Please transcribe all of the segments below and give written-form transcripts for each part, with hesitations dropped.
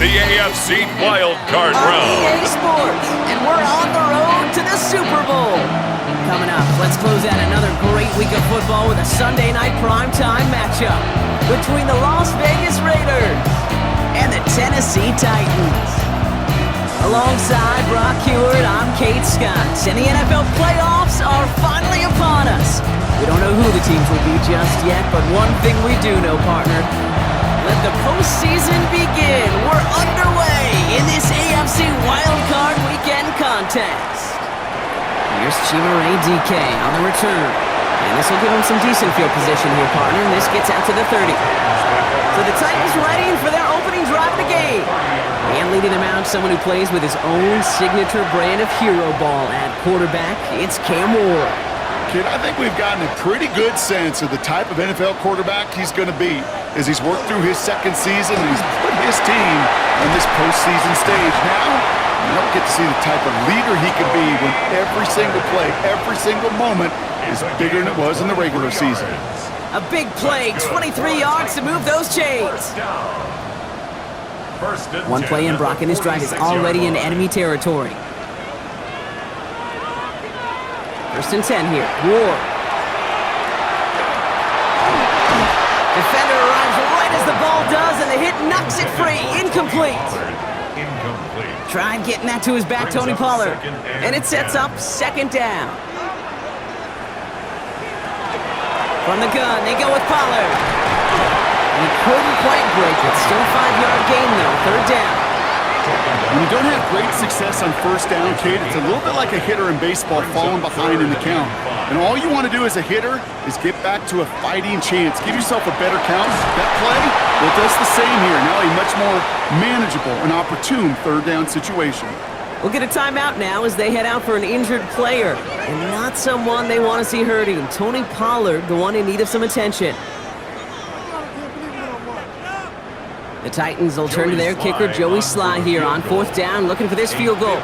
the AFC Wild Card round. EA Sports, and we're on the road to the Super Bowl. Coming up, let's close out another great week of football with a Sunday night primetime matchup between the Las Vegas Raiders and the Tennessee Titans. Alongside Brock Hewitt, I'm Kate Scott, and the NFL playoffs are finally upon us. We don't know who the teams will be just yet, but one thing we do know, partner. Let the postseason begin. We're underway in this AFC Wild Card weekend contest. Here's Chima Ray DK on the return. And this will give him some decent field position here, partner. And this gets out to the 30. So the Titans ready for their opening drive of the game. And leading them out, someone who plays with his own signature brand of hero ball at quarterback. It's Cam Ward. Kid, I think we've gotten a pretty good sense of the type of NFL quarterback he's going to be as he's worked through his second season and he's put his team on this postseason stage. Now, you don't get to see the type of leader he can be when every single play, every single moment is bigger than it was in the regular season. A big play, 23 yards to move those chains. One play in, Brock, and his drive is already in enemy territory. First and 10 here. Ward. Defender arrives right as the ball does, and the hit knocks it free. Incomplete. Tried getting that to his back, Tony Pollard. And it sets up second down. From the gun, they go with Pollard. He couldn't quite break it. Still a 5-yard gain, though. Third down. When you don't have great success on first down, Kate, it's a little bit like a hitter in baseball falling behind in the count. And all you want to do as a hitter is get back to a fighting chance. Give yourself a better count. That play, well, it does the same here. Now a much more manageable and opportune third down situation. We'll get a timeout now as they head out for an injured player. And not someone they want to see hurting. Tony Pollard, the one in need of some attention. The Titans will turn to their kicker, Joey Sly, here on fourth down, looking for this field goal.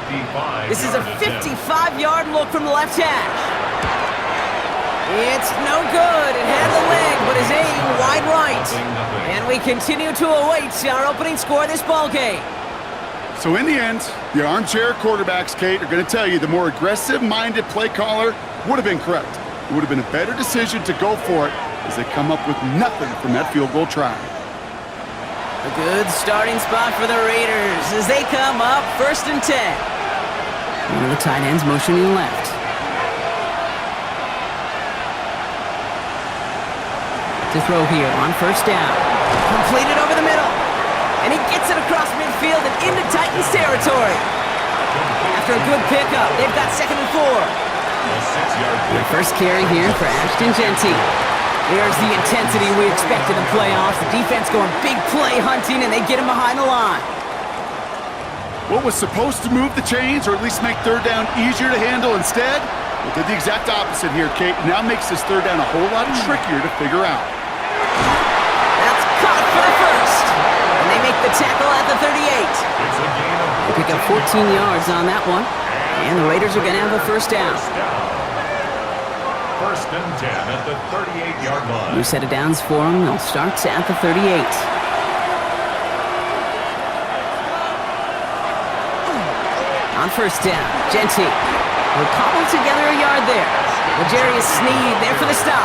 This is a 55-yard look from the left hash. It's no good. It had the leg, but his aim wide right. And we continue to await our opening score of this ballgame. So in the end, the armchair quarterbacks, Kate, are going to tell you the more aggressive-minded play caller would have been correct. It would have been a better decision to go for it as they come up with nothing from that field goal try. A good starting spot for the Raiders as they come up first and 10. One of the tight ends motioning left. To throw here on first down. Completed over the middle. And he gets it across midfield and into Titans territory. After a good pickup, they've got second and 4. The first carry here for Ashton Jeanty. There's the intensity we expect in the playoffs. The defense going big play hunting, and they get him behind the line. What was supposed to move the chains, or at least make third down easier to handle instead, well, did the exact opposite here, Kate. Now makes this third down a whole lot trickier to figure out. That's caught for the first. And they make the tackle at the 38. They pick up 14 yards on that one. And the Raiders are going to have a first down. First and 10 at the 38-yard line. New set of downs for them. They'll start at the 38. On first down, Jeanty will cobble together a yard there. L'Jarius Sneed there for the stop.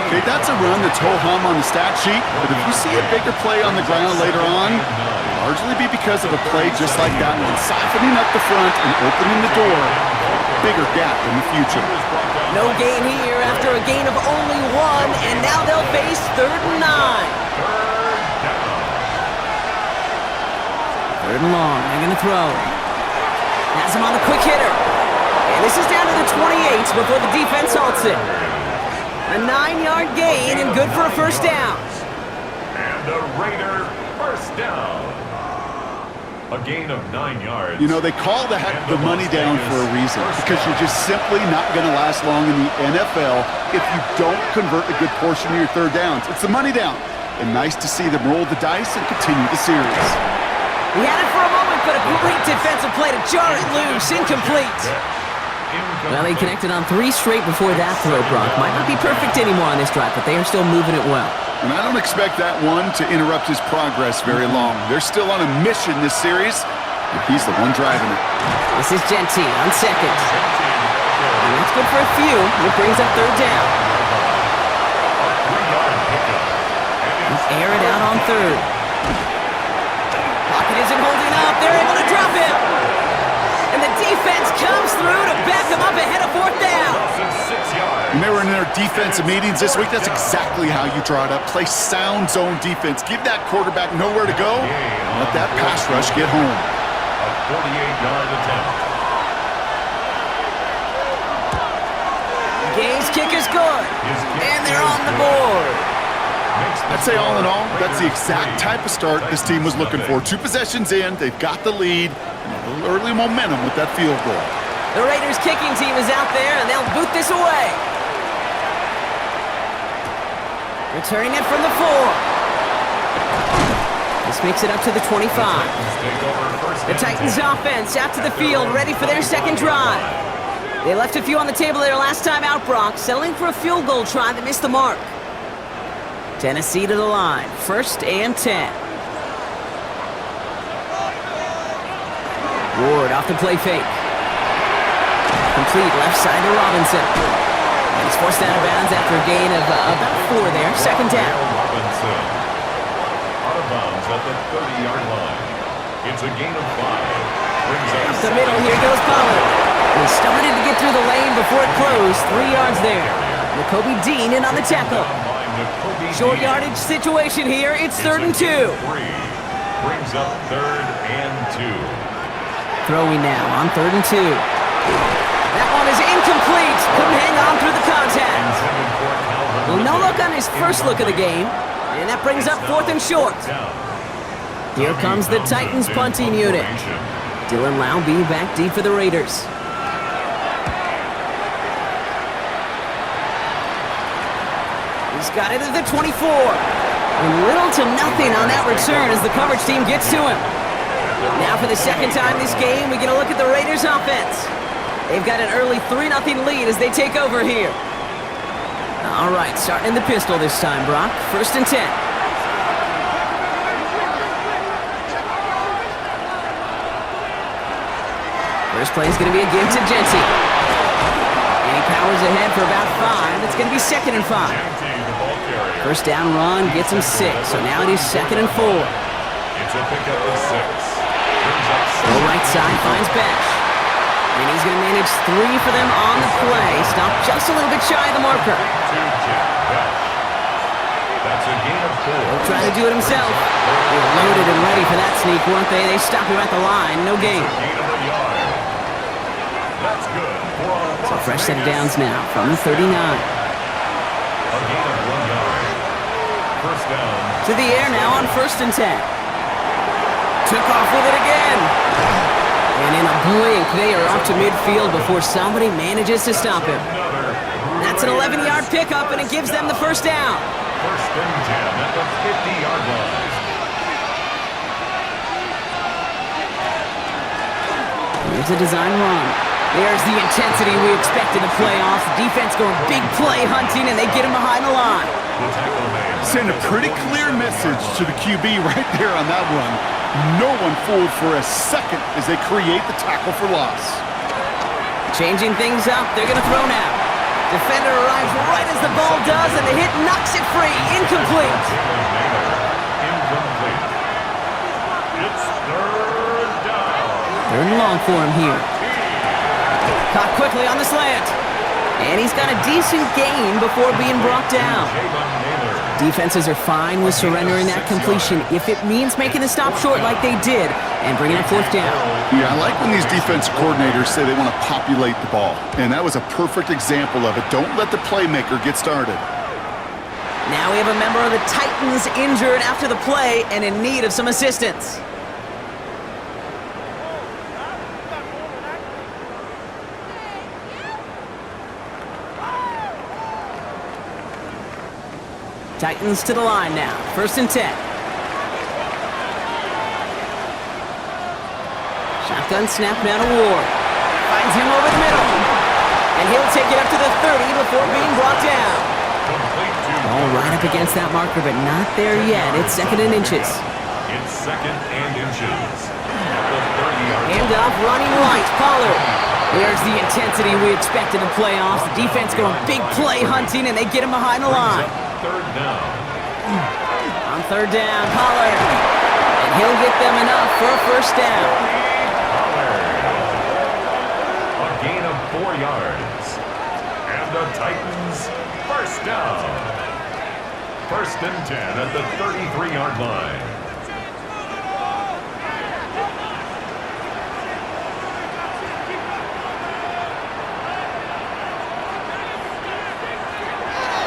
Okay, that's a run that's ho-hum on the stat sheet, but if you see a bigger play on the ground later on, it'll largely be because of a play just like that one, softening up the front and opening the door. Bigger gap in the future. No gain here after a gain of only 1, and now they'll face third and 9. Third and long, they're going to throw. Has him on the quick hitter. And this is down to the 28 before the defense halts it. A 9-yard gain and good for a first down. And a Raider first down. A gain of 9 yards. You know, they call that the money down for a reason, because you're just simply not going to last long in the NFL if you don't convert a good portion of your third downs. It's the money down. And nice to see them roll the dice and continue the series. He had it for a moment, but a great defensive play to jar it loose. Incomplete. Well, he connected on 3 straight before that throw, Brock. Might not be perfect anymore on this drive, but they are still moving it well. And I don't expect that one to interrupt his progress very long. They're still on a mission this series, but he's the one driving it. This is Gentile on second. And that's good for a few. It brings up third down. Air it out on third. Pocket isn't holding up. They're able to drop him. And the defense comes through to back them up ahead of fourth down. When they were in their defensive meetings this week, that's exactly how you draw it up. Play sound zone defense. Give that quarterback nowhere to go. And let that pass rush get home. A 48-yard attempt. Gay's kick is good. And they're on the board. I'd say all in all, that's the exact type of start this team was looking for. 2 possessions in, they've got the lead, and a little early momentum with that field goal. The Raiders kicking team is out there, and they'll boot this away. Returning it from the 4. This makes it up to the 25. The Titans offense out to the field, ready for their second drive. They left a few on the table their last time out, Brock, settling for a field goal try that missed the mark. Tennessee to the line, 1st and 10. Ward off the play fake. Complete left side to Robinson. And he's forced out of bounds after a gain of about 4 there. Second down. Robinson out of bounds at the 30-yard line. It's a gain of 5. Up the middle, here goes Pollard. He started to get through the lane before it closed. 3 yards there. Jacoby Dean in on the tackle. Short yardage situation here. It's 3rd and 2. Brings up 3rd and 2. Throwing now on 3rd and 2. That one is incomplete. Couldn't hang on through the contact. Well, no look on his first look of the game. And that brings up 4th and short. Here comes the Titans punting unit. Dylan Laube back deep for the Raiders. He's got it at the 24. And little to nothing on that return as the coverage team gets to him. Now for the second time this game, we get a look at the Raiders offense. They've got an early 3-0 lead as they take over here. All right, starting in the pistol this time, Brock. 1st and 10. First play is going to be a give to Gentile. And he powers ahead for about 5. It's going to be 2nd and 5. First down run gets him 6, so now it is 2nd and 4. It's a pickup of 6. The right side finds Bash. And he's going to manage 3 for them on the play. Stopped just a little bit shy of the marker. That's a gain of 4. He'll try to do it himself. They were loaded and ready for that sneak, weren't they? They stopped him at the line. No gain. Gain of a yard. That's good. So fresh set of downs now from the 39. A gain of 1 yard. First down. To the air now on 1st and 10. Took off with it again. And in a blink, they are off to midfield before somebody manages to stop him. That's an 11-yard pickup, and it gives them the first down. 1st and 10 at the 50-yard line. Here's a design run. There's the intensity we expect in the playoffs. Defense going big play hunting, and they get him behind the line. Send a pretty clear message to the QB right there on that run. No one fooled for a second as they create the tackle for loss. Changing things up, they're going to throw now. Defender arrives right as the ball does, and the hit knocks it free. Incomplete. It's 3rd down. 3rd and long for him here. Caught quickly on the slant. And he's got a decent gain before being brought down. Defenses are fine with surrendering that completion if it means making the stop short like they did and bringing up 4th down. Yeah, I like when these defensive coordinators say they want to populate the ball. And that was a perfect example of it. Don't let the playmaker get started. Now we have a member of the Titans injured after the play and in need of some assistance. Titans to the line now. 1st and 10. Shotgun snap now to Ward. Finds him over the middle. And he'll take it up to the 30 before being brought down. All right up against that marker, but not there yet. It's second and inches. It's second and inches. At the 30-yard line. Hand off, running right, Pollard. There's the intensity we expect in the playoffs. The defense going big play hunting, and they get him behind the line. Third down. On third down, Pollard. And he'll get them enough for a first down. A gain of 4 yards. And the Titans first down. First and 10 at the 33-yard line.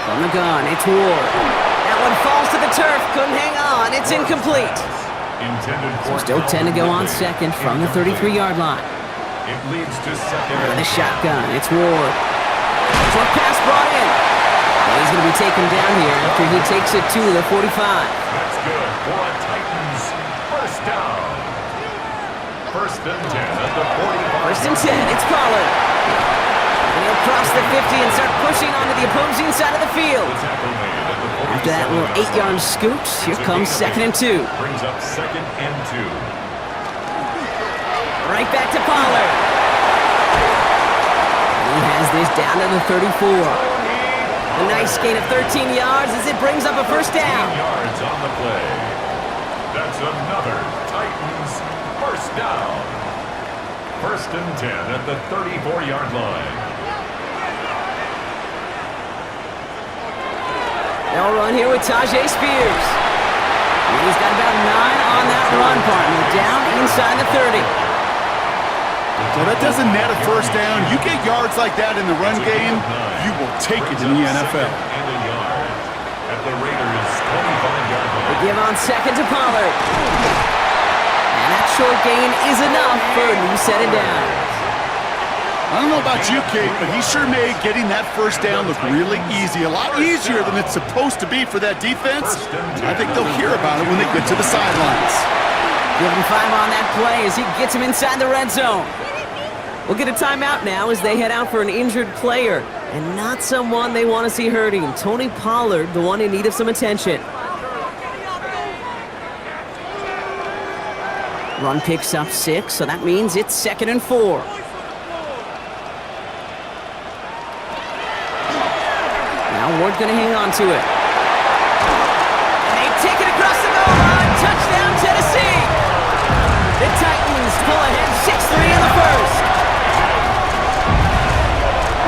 From the gun, it's Ward. That one falls to the turf. Couldn't hang on. It's incomplete. Intended So for still 10 to go on second from the 33-yard line. It leads to second. Out of the shotgun, it's Ward. Short pass brought in. And he's going to be taken down here after he takes it to the 45. That's good for a Titans first down. First and 10 at the 45. First and 10, it's Pollard. And he'll cross the 50 and start pushing onto the opposing side of the field. After that little 8-yard scoot, here comes second and 2. Brings up second and 2. Right back to Pollard. He has this down to the 34. A nice gain of 13 yards as it brings up a first down. 13 yards on the play. That's another Titans first down. First and 10 at the 34-yard line. They'll run here with Tajay Spears. And he's got about 9 on that run, partner. Down inside the 30. So that doesn't net a first down. You get yards like that in the run game, you will take it in the NFL. And a yard at the Raiders' 25-yard They line. give on second to Pollard. And that short gain is enough for a new set of downs. I don't know about you, Kate, but he sure made getting that first down look really easy. A lot easier than it's supposed to be for that defense. I think they'll hear about it when they get to the sidelines. Give him 5 on that play as he gets him inside the red zone. We'll get a timeout now as they head out for an injured player. And not someone they want to see hurting. Tony Pollard, the one in need of some attention. Run picks up 6, so that means it's second and 4. Now Ward's going to hang on to it. And they take it across the goal line. Touchdown, Tennessee. The Titans pull ahead 6-3 in the first.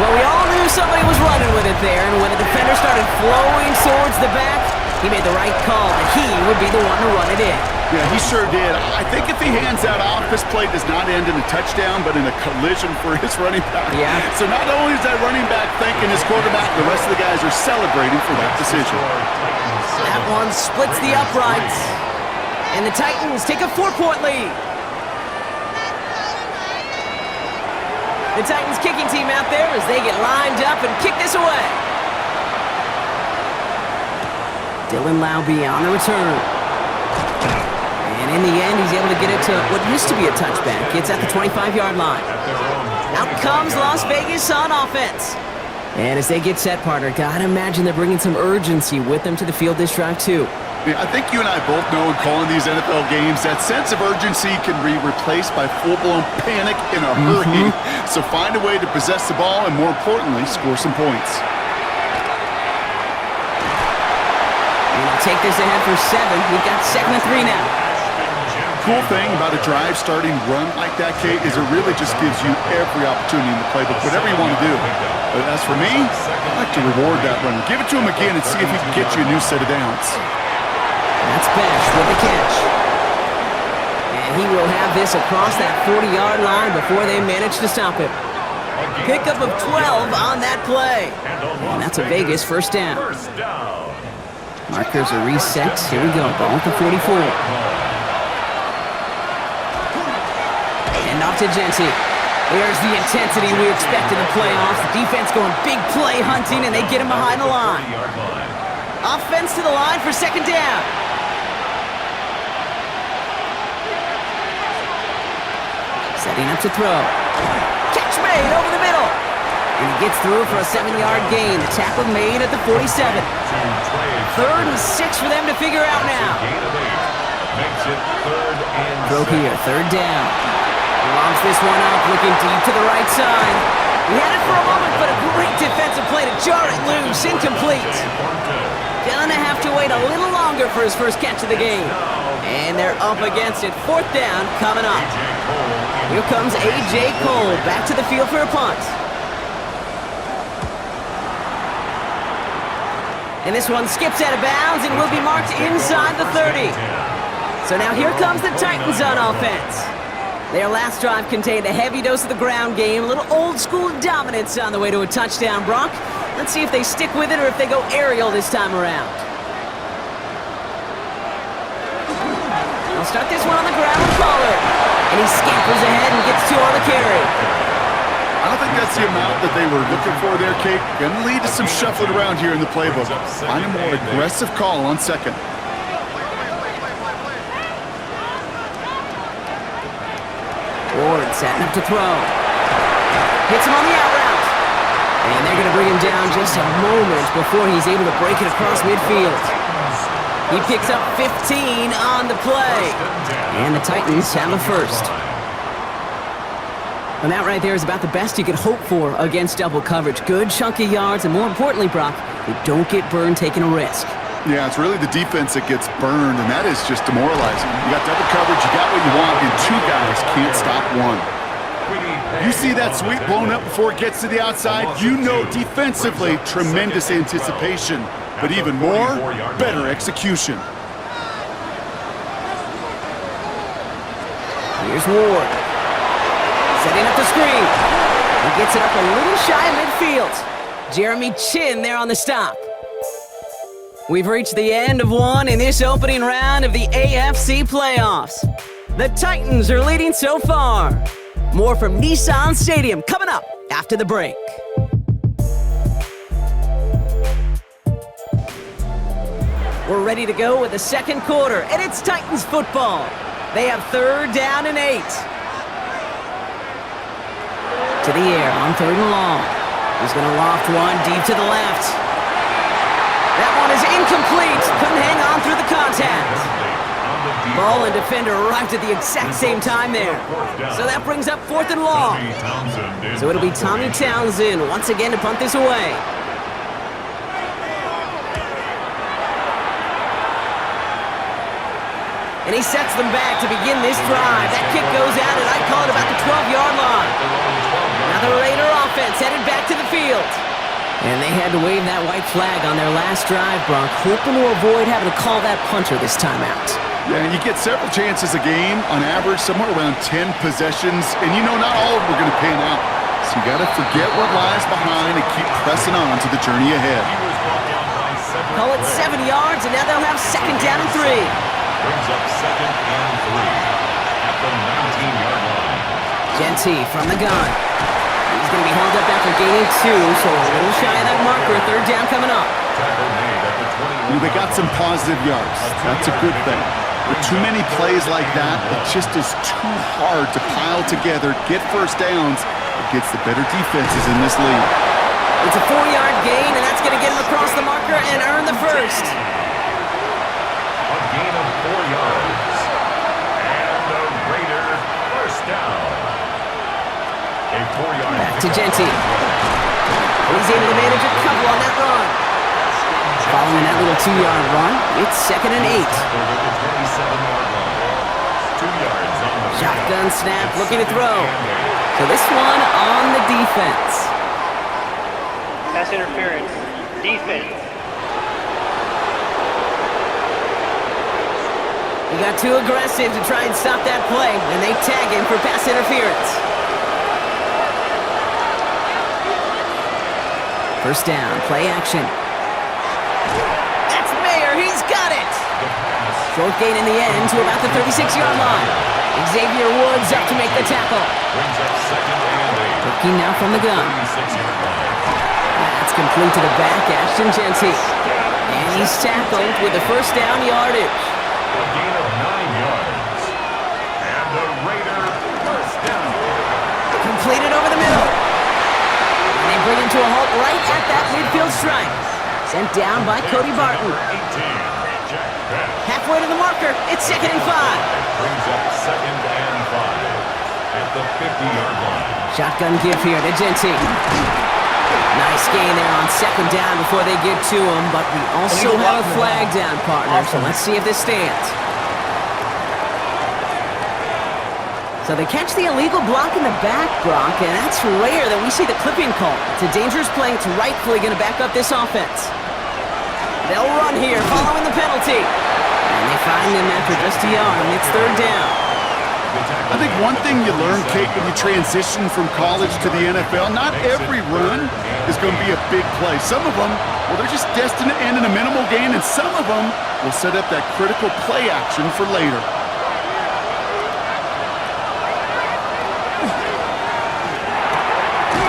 Well, we all knew somebody was running with it there, and when the defender started flowing towards the back, he made the right call that he would be the one to run it in. Yeah, he sure did. I think if he hands that off, this play does not end in a touchdown, but in a collision for his running back. Yeah. So not only is that running back thanking his quarterback, the rest of the guys are celebrating for that decision. That one splits the uprights, and the Titans take a 4-point lead. The Titans kicking team out there as they get lined up and kick this away. Dylan Laube on the return. And in the end, he's able to get it to what used to be a touchback. It's at the 25-yard line. Out comes Las Vegas on offense. And as they get set, partner, gotta imagine they're bringing some urgency with them to the field this drive, too. Yeah, I think you and I both know in calling these NFL games that sense of urgency can be replaced by full-blown panic in a hurry. So find a way to possess the ball and, more importantly, score some points. And they'll take this ahead for 7. We've got 2nd and 3 now. Cool thing about a drive starting run like that, Kate, is it really just gives you every opportunity in the playbook, whatever you want to do. But as for me, I like to reward that runner. Give it to him again and see if he can get you a new set of downs. That's Besh with the catch. And he will have this across that 40-yard line before they manage to stop him. Pickup of 12 on that play. And that's a Vegas first down. Markers are reset. Here we go. Ball at the 44. And off to Genty. There's the intensity we expect in the playoffs. The defense going big play hunting, and they get him behind the line. Offense to the line for second down. Setting up to throw. Catch made over the middle. And he gets through for a 7-yard gain. The tackle made at the 47. 3rd and 6 for them to figure out now. Makes it 3rd and Throw 6. here, 3rd down. He launch this one up, looking deep to the right side. He had it for a moment, but a great defensive play to jar it loose. Incomplete. Gonna have to wait a little longer for his first catch of the game. And they're up against it. 4th down coming up. Here comes A.J. Cole back to the field for a punt. And this one skips out of bounds and will be marked inside the 30. So now here comes the Titans on offense. Their last drive contained a heavy dose of the ground game, a little old-school dominance on the way to a touchdown, Brock. Let's see if they stick with it or if they go aerial this time around. They'll start this one on the ground with Pollard. And he scampers ahead and gets 2 on the carry. I don't think that's the amount that they were looking for there, Kate. Going to lead to some shuffling around here in the playbook. Find a more aggressive call on 2nd. Ward setting up to throw. Hits him on the out route. And they're going to bring him down just a moment before he's able to break it across midfield. He picks up 15 on the play. And the Titans have a first. And that right there is about the best you could hope for against double coverage. Good chunky yards, and more importantly, Brock, you don't get burned taking a risk. Yeah, it's really the defense that gets burned, and that is just demoralizing. You got double coverage, you got what you want, and 2 guys can't stop one. You see that sweep blown up before it gets to the outside, you know defensively, tremendous anticipation, but even more, better execution. Here's Ward. Setting up the screen. He gets it up a little shy of midfield. Jeremy Chin there on the stop. We've reached the end of one in this opening round of the AFC playoffs. The Titans are leading so far. More from Nissan Stadium coming up after the break. We're ready to go with the 2nd quarter, and it's Titans football. They have 3rd down and 8. To the air on 3rd and long. He's going to loft one deep to the left. That one is incomplete. Couldn't hang on through the contact. Ball and defender arrived at the exact same time there. So that brings up 4th and long. So it'll be Tommy Townsend once again to punt this away. And he sets them back to begin this drive. That kick goes out, and I call it about the 12-yard line. Now the Raider offense headed back to the field. And they had to wave that white flag on their last drive, Bronk, hoping to avoid having to call that punter this time out. Yeah, you get several chances a game, on average, somewhere around 10 possessions, and you know not all of them are going to pan out. So you got to forget what lies behind and keep pressing on to the journey ahead. Call it 7 yards, and now they'll have 2nd down and 3. Brings up 2nd and 3 at the 19-yard line. Genty from the gun. He's going to be held up after gaining 2, so a little shy of that marker. 3rd down coming up. Tackle made at the 21. They got some positive yards. That's a good thing. With too many plays like that, it just is too hard to pile together, get first downs against the better defenses in this league. It's a 4-yard gain, and that's going to get him across the marker and earn the first. A gain of 4 yards. And the Raider first down. A 4-yard Back to Genty. He's able to manage a couple on that run. Following that little 2-yard run, it's 2nd and 8. Over the 27-yard line. 2 yards on the Shotgun snap, looking to throw. So this one on the defense. Pass interference. Defense. He got too aggressive to try and stop that play, and they tag him for pass interference. First down, play action. That's Mayer, he's got it! Short gain in the end to about the 36-yard line. Xavier Woods up to make the tackle. Brings up 2nd and 8. Looking now from the gun. 36-yard line. That's complete to the back, Ashton Genty. And he's tackled with the first down yardage. A gain of 9 yards. And the Raider first down. Completed over the middle. And they bring strike. Sent down by Cody Barton. Halfway to the marker. It's 2nd and 5. Brings up 2nd and 5 at the 50-yard line. Shotgun give here to Genty. Nice gain there on 2nd down before they get to him, but we also have a flag down, partner, so let's see if this stands. So they catch the illegal block in the back, Brock, and that's rare that we see the clipping call. It's a dangerous play. It's rightfully going to back up this offense. They'll run here following the penalty. And they find him after just a yard, and it's 3rd down. I think one thing you learn, Kate, when you transition from college to the NFL, not every run is going to be a big play. Some of them, well, they're just destined to end in a minimal gain, and some of them will set up that critical play action for later.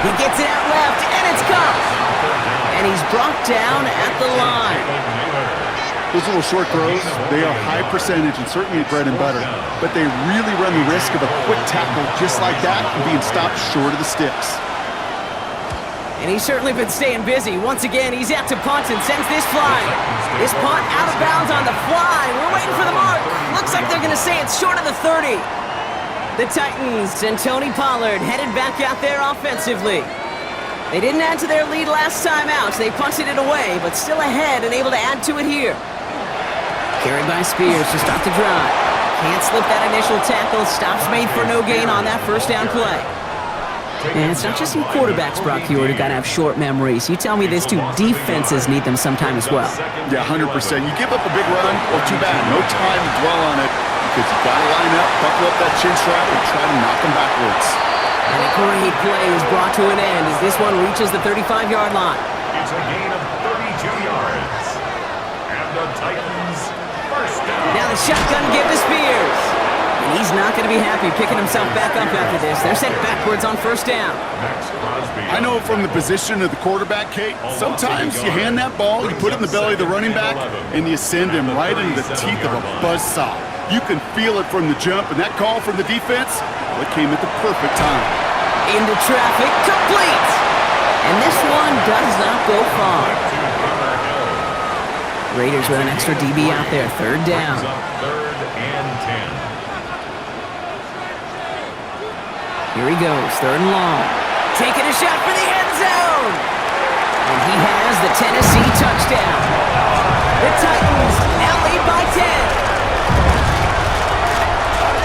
He gets it out left, and it's caught. And he's brought down at the line. Those little short throws, they are high percentage and certainly bread and butter, but they really run the risk of a quick tackle just like that and being stopped short of the sticks. And he's certainly been staying busy. Once again, he's out to punt and sends this flying. This punt out of bounds on the fly. We're waiting for the mark. Looks like they're going to say it's short of the 30. The Titans and Tony Pollard headed back out there offensively. They didn't add to their lead last time out, so they punted it away, but still ahead and able to add to it here. Carried by Spears to start the drive. Can't slip that initial tackle. Stops made for no gain on that 1st down play. And it's not just some quarterbacks, Brock Hewitt, who got to have short memories. You tell me these two defenses need them sometime as well. Yeah, 100%. You give up a big run, well, too bad. No time to dwell on it because you've got to line up, buckle up that chin strap, and try to knock them backwards. And a great play is brought to an end as this one reaches the 35-yard line. It's a gain of 32 yards. And the Titans, 1st down. Now the shotgun give to Spears. And he's not going to be happy picking himself back up after this. They're sent backwards on 1st down. I know from the position of the quarterback, Kate, sometimes you hand that ball, you put it in the belly of the running back, and you send him right into the teeth of a buzzsaw. You can feel it from the jump, and that call from the defense, well, it came at the perfect time. Into traffic, complete! And this one does not go far. Raiders with an extra DB out there, 3rd down. 3rd and 10. Here he goes, 3rd and long. Taking a shot for the end zone! And he has the Tennessee touchdown. The Titans now lead by 10.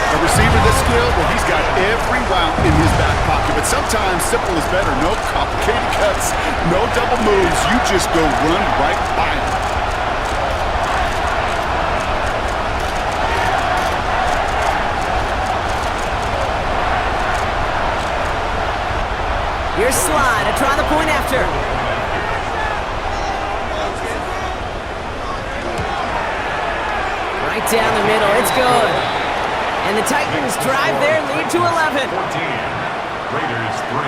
A receiver this skilled, well, he's got every route in his back pocket, but sometimes simple is better. No complicated cuts, no double moves. You just go run right by him. Here's Slide to try the point after. Right down the middle, it's good. And the Titans drive their lead to 11. 14. Raiders 3.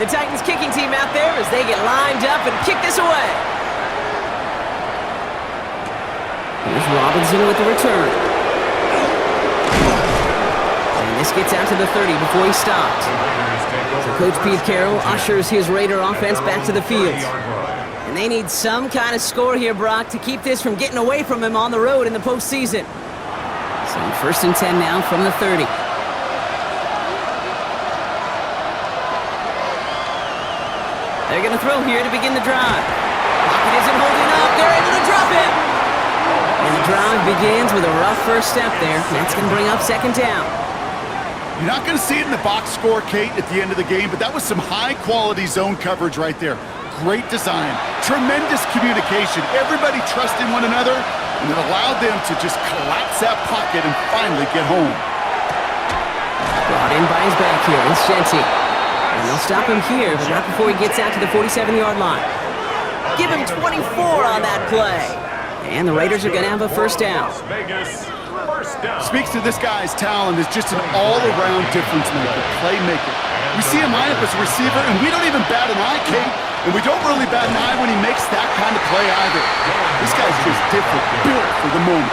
The Titans kicking team out there as they get lined up and kick this away. Here's Robinson with the return. And this gets out to the 30 before he stops. So Coach Pete Carroll ushers his Raider offense back to the field. And they need some kind of score here, Brock, to keep this from getting away from him on the road in the postseason. So 1st and 10 now from the 30. They're going to throw here to begin the drive. Pocket isn't holding up. They're able to drop it. And the drive begins with a rough first step there. That's going to bring up 2nd down. You're not going to see it in the box score, Kate, at the end of the game, but that was some high-quality zone coverage right there. Great design, tremendous communication, everybody trusting one another, and it allowed them to just collapse that pocket and finally get home. Brought in by his back here, it's Genty. And they'll stop him here, but not before he gets out to the 47-yard line. Give him 24 on that play. And the Raiders are going to have a 1st down. Speaks to this guy's talent as just an all-around difference maker, playmaker. We see him line up as a receiver, and we don't even bat an eye, Kate. And we don't really bat an eye when he makes that kind of play either. This guy's just different, built for the moment.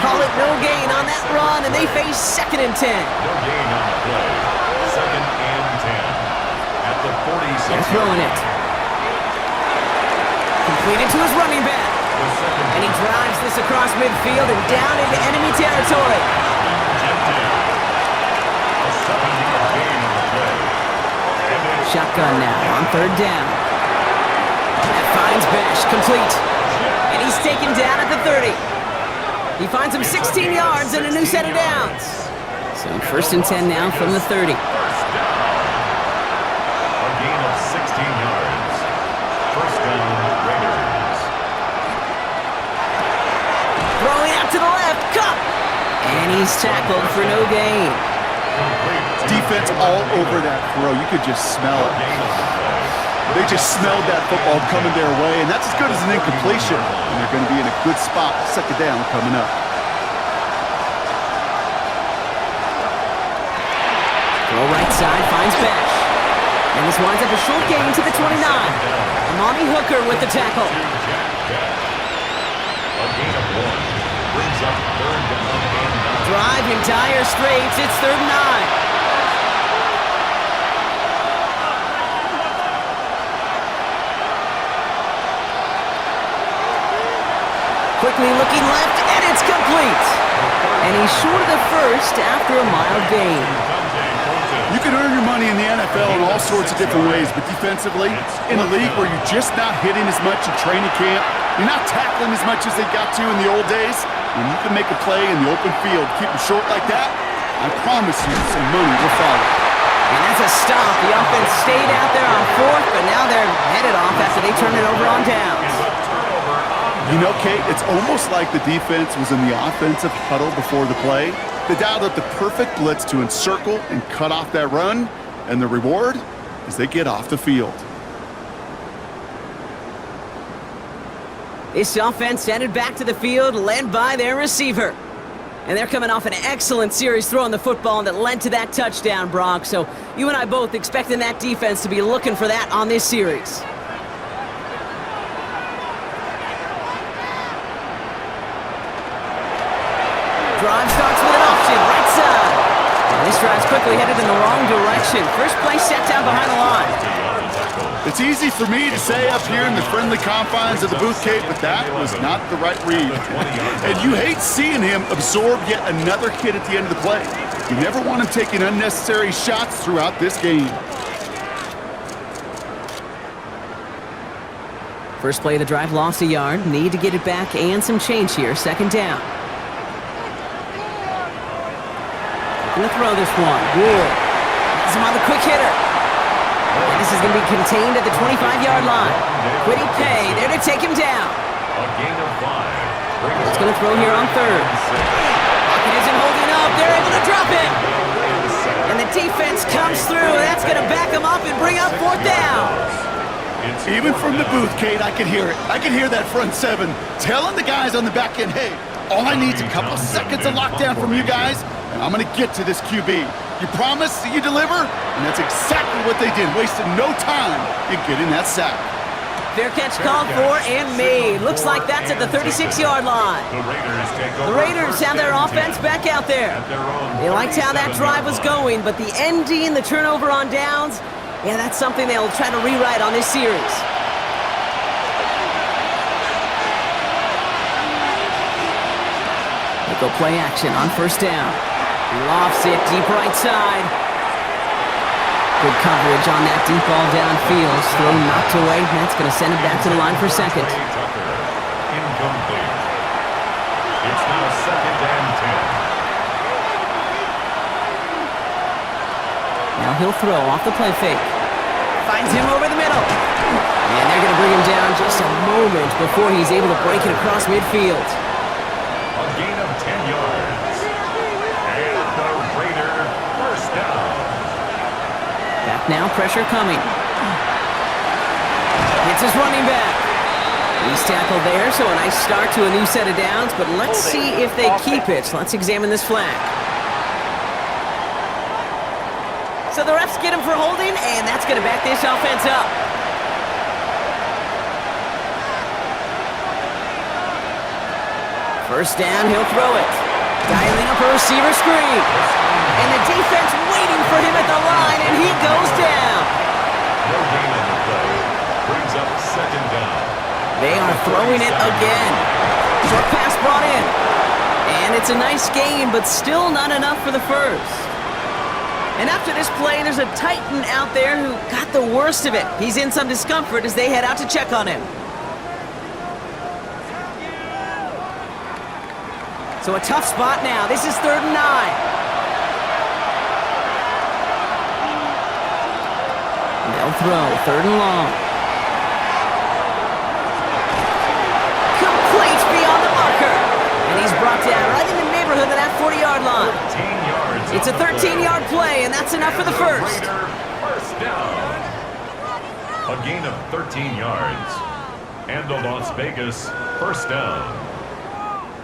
Call it no gain on that run, and they face 2nd and 10. No gain on the play. second and 10 at the 46. They're throwing it. Completed to his running back. And he drives this across midfield and down into enemy territory. Shotgun now on third down. That finds Bash, complete. And he's taken down at the 30. He finds him 16 yards and a new set of downs. So first and 10 now from the 30. A gain of 16 yards. First down, Raiders. Throwing out to the left, cut! And he's tackled for no gain. Defense all over that throw. You could just smell it. They just smelled that football coming their way, and that's as good as an incompletion. And they're going to be in a good spot. Second down coming up. Throw right side, finds Bash. And this winds up a short gain to the 29. Amani Hooker with the tackle. A gain of 1 brings up third down and 9. Drive in dire straits, it's third and 9. Quickly looking left, and it's complete. And he's short of the first after a mild gain. You can earn your money in the NFL in all sorts of different ways, but defensively, in a league where you're just not hitting as much in training camp, you're not tackling as much as they got to in the old days, when you can make a play in the open field, keep them short like that, I promise you some money will follow. And that's a stop. The offense stayed out there on fourth, but now they're headed off after they turn it over on downs. You know, Kate, it's almost like the defense was in the offensive huddle before the play. They dialed up the perfect blitz to encircle and cut off that run, and the reward is they get off the field. This offense headed back to the field, led by their receiver. And they're coming off an excellent series throwing the football that led to that touchdown, Brock. So you and I both expecting that defense to be looking for that on this series. Drive starts with an option, right side. And this drive's quickly headed in the wrong direction. First play set down behind the line. It's easy for me to say up here in the friendly confines of the booth, Kate, but that was not the right read. And you hate seeing him absorb yet another hit at the end of the play. You never want him taking unnecessary shots throughout this game. First play of the drive lost a yard. Need to get it back and some change here. Second down. Gonna throw this one. Wood. Has him on the quick hitter. And this is gonna be contained at the 25-yard line. Quiddy Pay there to take him down. A gain of 5. It's gonna throw here on third. Pocket isn't holding up. They're able to drop it. And the defense comes through. That's gonna back him up and bring up fourth down. Even from the booth, Kate, I can hear it. I can hear that front seven telling the guys on the back end, hey, all I need is a couple seconds of lockdown from you guys, and I'm going to get to this QB. You promise that you deliver? And that's exactly what they did, wasting no time in getting that sack. Fair catch called for and made. Looks like that's at the 36-yard line. The Raiders have their offense back out there. They liked how that drive was going, but the ending, the turnover on downs, yeah, that's something they'll try to rewrite on this series. They go play action on first down. He lofts it deep right side. Good coverage on that deep ball downfield. Throw knocked away. That's going to send him back to the line for second. Incomplete. It's now second and 10. Now he'll throw off the play fake. Finds him over the middle. And they're going to bring him down just a moment before he's able to break it across midfield. A gain of 10 yards. And the Raider first down. Back now, pressure coming. It's his running back. He's tackled there, so a nice start to a new set of downs, but let's see if they keep it. Let's examine this flag. So the refs get him for holding, and that's going to back this offense up. First down, he'll throw it. Dialing up a receiver screen. And the defense waiting for for him at the line, and he goes down. No gain on the play. Brings up second down. They are throwing it again. Short pass brought in. And it's a nice game, but still not enough for the first. And after this play, there's a Titan out there who got the worst of it. He's in some discomfort as they head out to check on him. So a tough spot now. This is 3rd and 9. They'll throw, 3rd and long. Complete beyond the marker. And he's brought down right in the neighborhood of that 40-yard line. 13 yards. It's a 13-yard play, and that's enough for the first. First down. A gain of 13 yards. And a Las Vegas first down.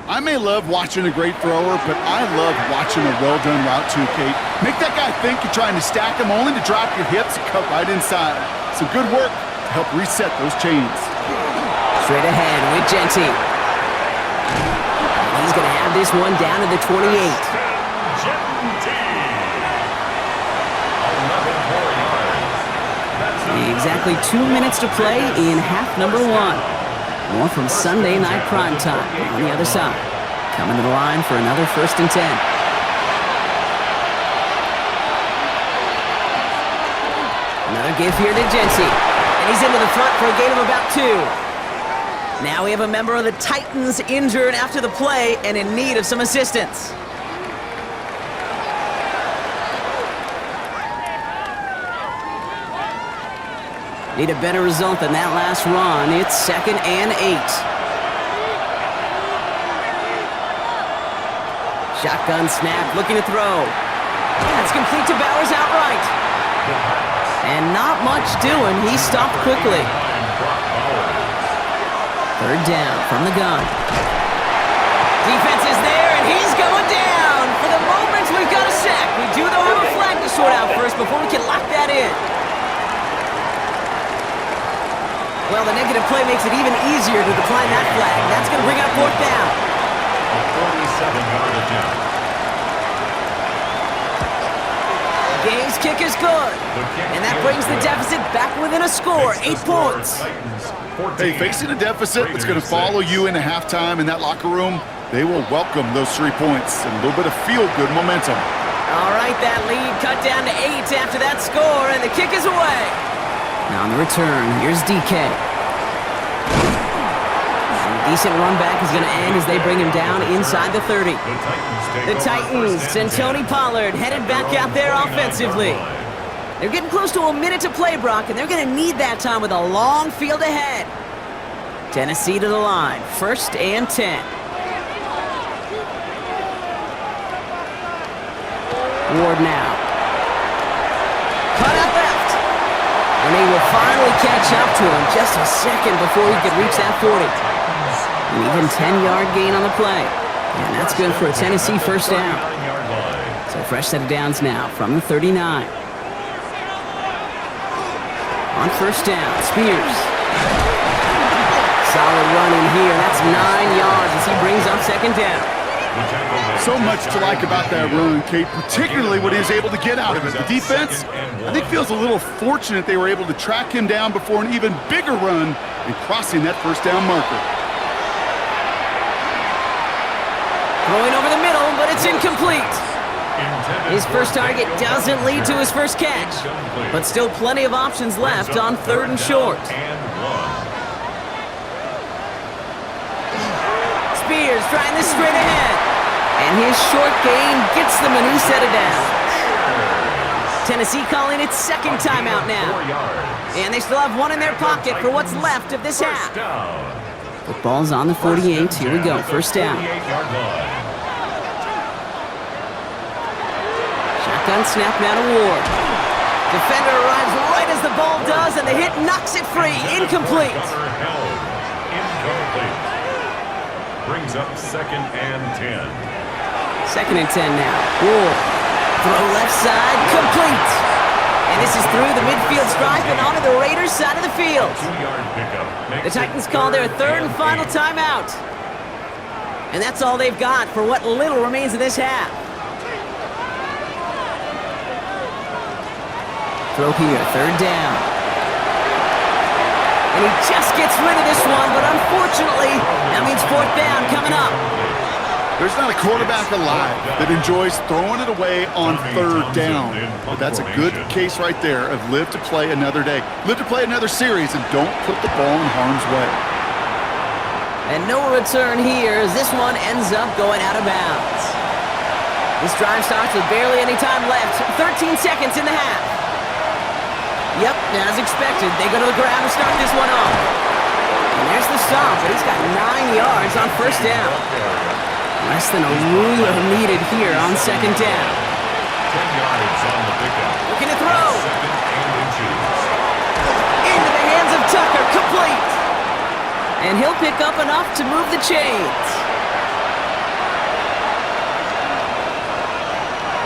I may love watching a great thrower, but I love watching a well-done route too, Kate. Make that guy think you're trying to stack him only to drop your hips and cut right inside. Some good work to help reset those chains. Straight ahead with Genty. He's going to have this one down to the 28. Genty. 11 more yards. Exactly 2 minutes to play in half number 1. More from Sunday Night Primetime on the other side. Coming to the line for another 1st and 10. Another give here to Genty. And he's into the front for a gain of about 2. Now we have a member of the Titans injured after the play and in need of some assistance. Need a better result than that last run. It's 2nd and 8. Shotgun snap, looking to throw. That's complete to Bowers outright. And not much doing. He stopped quickly. 3rd down from the gun. Defense is there, and he's going down. For the moment, we've got a sack. We do, though, have a flag to sort out first before we can lock that in. Well, the negative play makes it even easier to decline that flag. That's going to bring up 4th down. A 47-yard attempt. Game's kick is good. And that brings the deficit back within a score, 8 points. Hey, facing a deficit that's going to follow you into halftime in that locker room, they will welcome those 3 points and a little bit of feel-good momentum. All right, that lead cut down to 8 after that score, and the kick is away. Now on the return, here's DK. And a decent run back is going to end as they bring him down inside the 30. The Titans and Tony Pollard headed back out there offensively. They're getting close to a minute to play, Brock, and they're going to need that time with a long field ahead. Tennessee to the line, 1st and 10. Ward now. Cut out left. And he will finally catch up to him just a second before he could reach that 40. An even 10-yard gain on the play. And that's good for a Tennessee first down. So fresh set of downs now from the 39. On first down, Spears. Solid run in here. That's 9 yards as he brings up 2nd down. So much to like about that run, Kate, particularly what he was able to get out of it. The defense, I think, feels a little fortunate they were able to track him down before an even bigger run and crossing that first down marker. Throwing over the middle, but it's incomplete. His first target doesn't lead to his first catch, but still plenty of options left on 3rd and short. Spears trying this straight ahead. And his short game gets them a new set of downs. Tennessee calling its 2nd timeout now. And they still have one in their pocket for what's left of this half. Football's on the 48. Here we go. First down. Shotgun snap now to Ward. Defender arrives right as the ball does, and the hit knocks it free. Incomplete. Brings up 2nd and 10. 2nd and 10 now. Ward. Throw left side. Complete. And this is through the midfield stripe and onto the Raiders' side of the field. 2-yard pickup. The Titans call their 3rd and final timeout. And that's all they've got for what little remains of this half. Throw here, third down. And he just gets rid of this one, but unfortunately, that means fourth down coming up. There's not a quarterback alive that enjoys throwing it away on third down. But that's a good case right there of live to play another day. Live to play another series and don't put the ball in harm's way. And no return here as this one ends up going out of bounds. This drive starts with barely any time left. 13 seconds in the half. Yep, as expected, they go to the ground to start this one off. And there's the stop, but he's got 9 yards on first down. Less than a ruler needed here on second down. 10 yards on the pickup. Looking to throw. Second and inches. Into the hands of Tucker, complete. And he'll pick up enough to move the chains.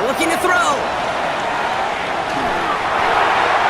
Looking to throw.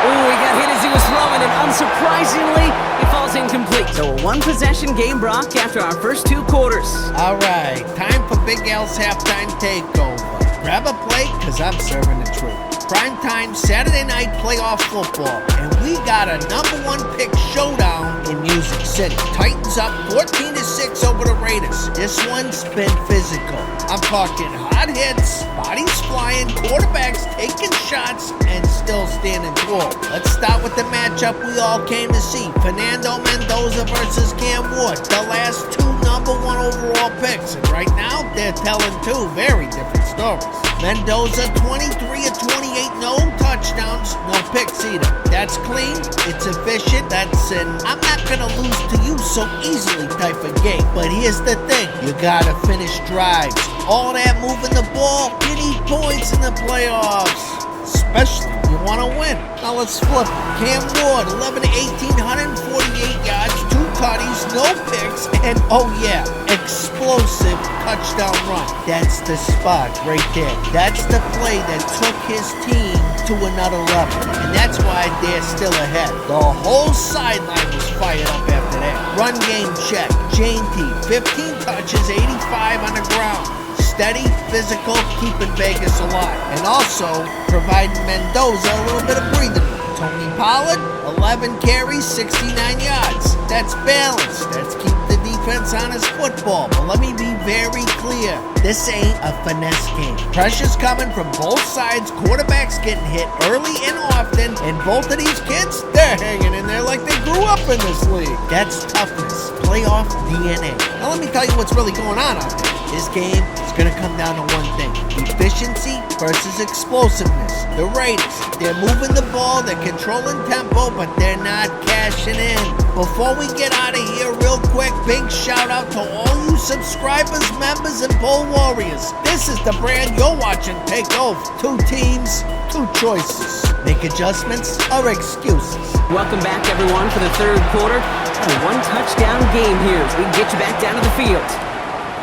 Ooh, he got hit as he was throwing, and unsurprisingly, he falls incomplete. So a one-possession game, Brock, after our first 2 quarters. All right, time for Big L's halftime takeover. Grab a plate, because I'm serving the truth. Primetime Saturday night playoff football, and we got a #1 pick showdown in Music City. Titans up 14-6 over the Raiders. This one's been physical. I'm talking hot hits, bodies flying, quarterbacks taking shots, and still standing tall. Let's start with the matchup we all came to see. Fernando Mendoza versus Cam Ward, the last 2 #1 overall picks. And right now, they're telling 2 very different stories. Mendoza, 23 of 28, no touchdowns, no picks either. That's clean, it's efficient, that's an I'm not gonna lose to you so easily type of game. But here's the thing, you gotta finish drives. All that moving the ball, you need points in the playoffs. Especially if you want to win. Now let's flip it. Cam Ward, 11 to 18, 148 yards, 2 tutties, no picks, and oh yeah, explosive touchdown run. That's the spot right there. That's the play that took his team to another level. And that's why they're still ahead. The whole sideline was fired up after that. Run game check. Jane T, 15 touches, 85 on the ground. Steady, physical, keeping Vegas alive. And also providing Mendoza a little bit of breathing room. Tony Pollard, 11 carries, 69 yards. That's balanced. That's keep the defense on his football. But let me be very clear. This ain't a finesse game. Pressure's coming from both sides. Quarterbacks getting hit early and often. And both of these kids, they're hanging in there like they grew up in this league. That's toughness. Playoff DNA. Now let me tell you what's really going on out there. This game is going to come down to one thing. Efficiency versus explosiveness. The Raiders, they're moving the ball, they're controlling tempo, but they're not cashing in. Before we get out of here real quick, big shout out to all you subscribers, members, and poll warriors. This is the brand you're watching take over. 2 teams, 2 choices. Make adjustments or excuses. Welcome back, everyone, for the 3rd quarter. A 1-touchdown game here as we get you back down to the field.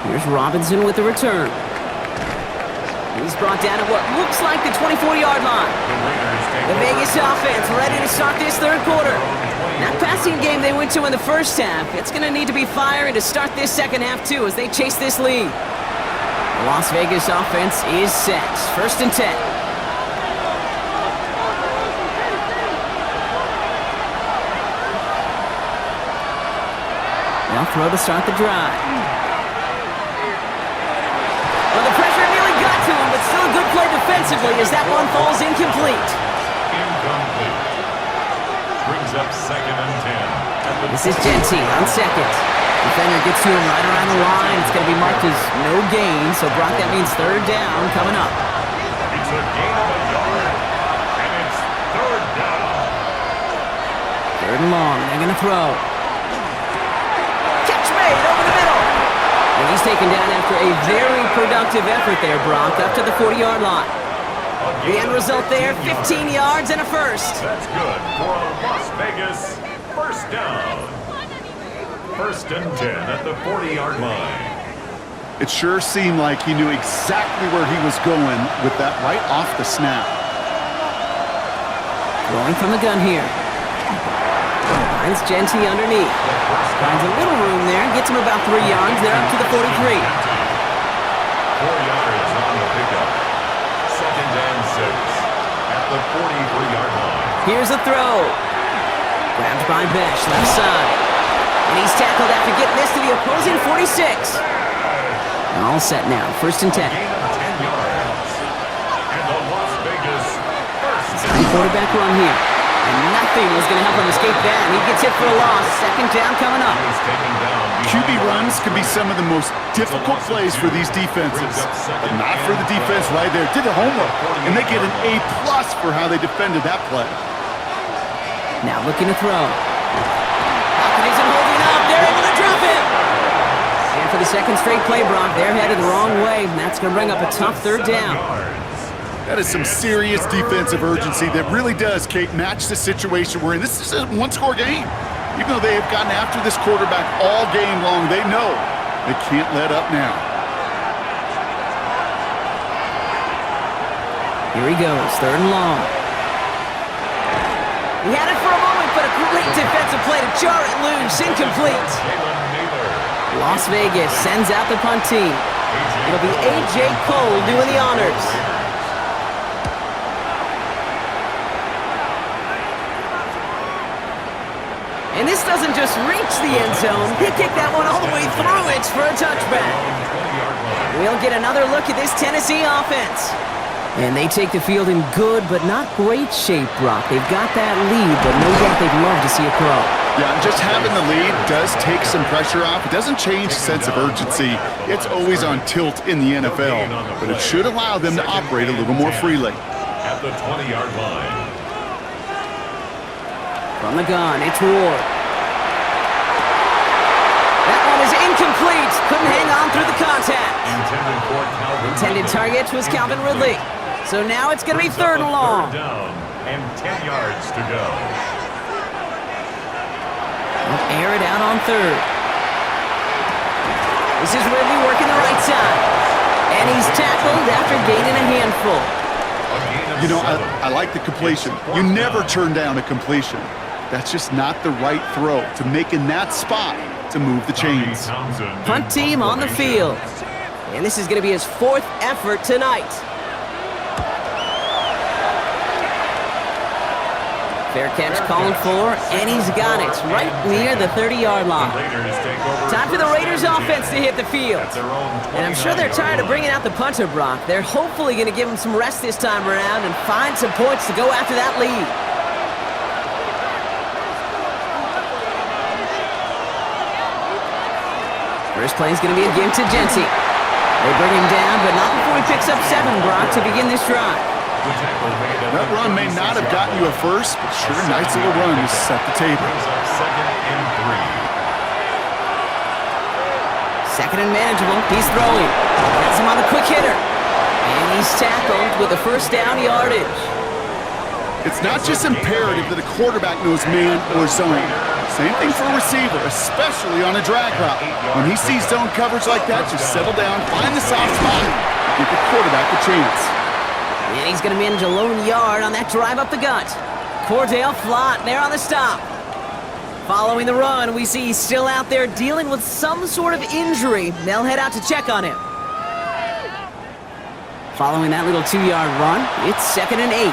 Here's Robinson with the return. He's brought down at what looks like the 24-yard line. The Vegas offense ready to start this 3rd quarter. That passing game they went to in the first half, it's going to need to be firing to start this 2nd half too as they chase this lead. The Las Vegas offense is set. 1st and 10. They'll throw to start the drive. Well, the pressure nearly got to him, but still a good play defensively as that one falls incomplete. Incomplete. Brings up 2nd and 10. This is Genty on 2nd. Defender gets to him right around the line. It's going to be marked as no gain, so Brock, that means 3rd down coming up. It's a gain of a yard, and it's 3rd down. 3rd and long. They're going to throw. Catch made over the middle. And he's taken down after a very productive effort there, Brock, up to the 40-yard line. The end result there, 15 yards and a first. That's good for Las Vegas. 1st down. 1st and 10 at the 40-yard line. It sure seemed like he knew exactly where he was going with that right off the snap. Throwing from the gun here. Finds Genty underneath. Finds a little room there. Gets him about 3 yards. They're up to the 43. 4 yards on the pickup. 2nd and 6 at the 43-yard line. Here's a throw. Grabbed by Besh, left side. And he's tackled after getting this to the opposing 46. All set now, 1st and 10. Gain of 10 yards. And the Las Vegas first down. Quarterback run here. And nothing was going to help him escape that. And he gets hit for a loss. 2nd down coming up. He's taken down. QB runs can be some of the most difficult plays for these defenses, but not for the defense right there. Did the homework, and they get an A+ for how they defended that play. Now looking to throw. Falcon isn't holding up. They're able to drop him. And for the 2nd straight play, Brock, they're headed the wrong way. And that's going to bring up a tough 3rd down. That is some serious defensive urgency that really does, Kate, match the situation we're in. This is a one-score game. Even though they have gotten after this quarterback all game long, they know they can't let up now. Here he goes, 3rd and long. He had it for a moment, but a great defensive play to jar it loose. Incomplete. Las Vegas sends out the punt team. It'll be A.J. Cole doing the honors. And this doesn't just reach the end zone. He kicked that one all the way through it for a touchback. We'll get another look at this Tennessee offense. And they take the field in good but not great shape, Brock. They've got that lead, but no doubt they'd love to see it grow. Yeah, and just having the lead does take some pressure off. It doesn't change the sense of urgency. It's always on tilt in the NFL, but it should allow them to operate a little more freely. At the 20-yard line. From the gun, it's Ward. That one is incomplete. Couldn't hang on through the contact. Intended target was Calvin Ridley. So now it's going to be 3rd and long. 3rd down and 10 yards to go. They'll air it out on 3rd. This is Ridley working the right side. And he's tackled after gaining a handful. You know, I like the completion. You never turn down a completion. That's just not the right throw to make in that spot to move the chains. Punt team on the field. And this is going to be his 4th effort tonight. Fair catch calling for, and he's got it right near the 30-yard line. Time for the Raiders offense to hit the field. And I'm sure they're tired of bringing out the punter, Brock. They're hopefully going to give him some rest this time around and find some points to go after that lead. First play is going to be a give to Genty. They bring him down, but not before he picks up 7, Brock, to begin this drive. That run may not have gotten you a first, but sure, nice little run to set the table. 2nd and manageable. He's throwing. That's him on the quick hitter. And he's tackled with a 1st down yardage. It's not just imperative that a quarterback knows man or zone. Same thing for a receiver, especially on a drag route. When he sees zone coverage like that, just settle down, find the soft spot, and give the quarterback a chance. And he's going to manage a lone yard on that drive up the gut. Cordell Flott there on the stop. Following the run, we see he's still out there dealing with some sort of injury. They'll head out to check on him. Following that little 2-yard run, it's 2nd and 8.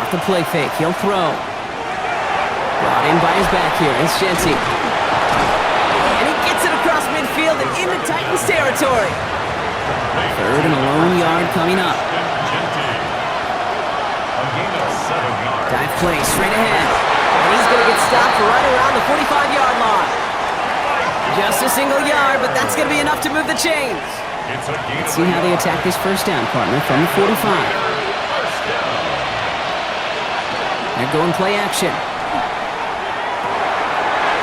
Off the play fake, he'll throw. Brought in by his back here, it's Genty. And he gets it across midfield and into Titans territory. 3rd and a lone yard coming up. Dive play straight ahead. And he's going to get stopped right around the 45-yard line. Just a single yard, but that's going to be enough to move the chains. Let's see how they attack this 1st down, partner, from the 45. They're going play action.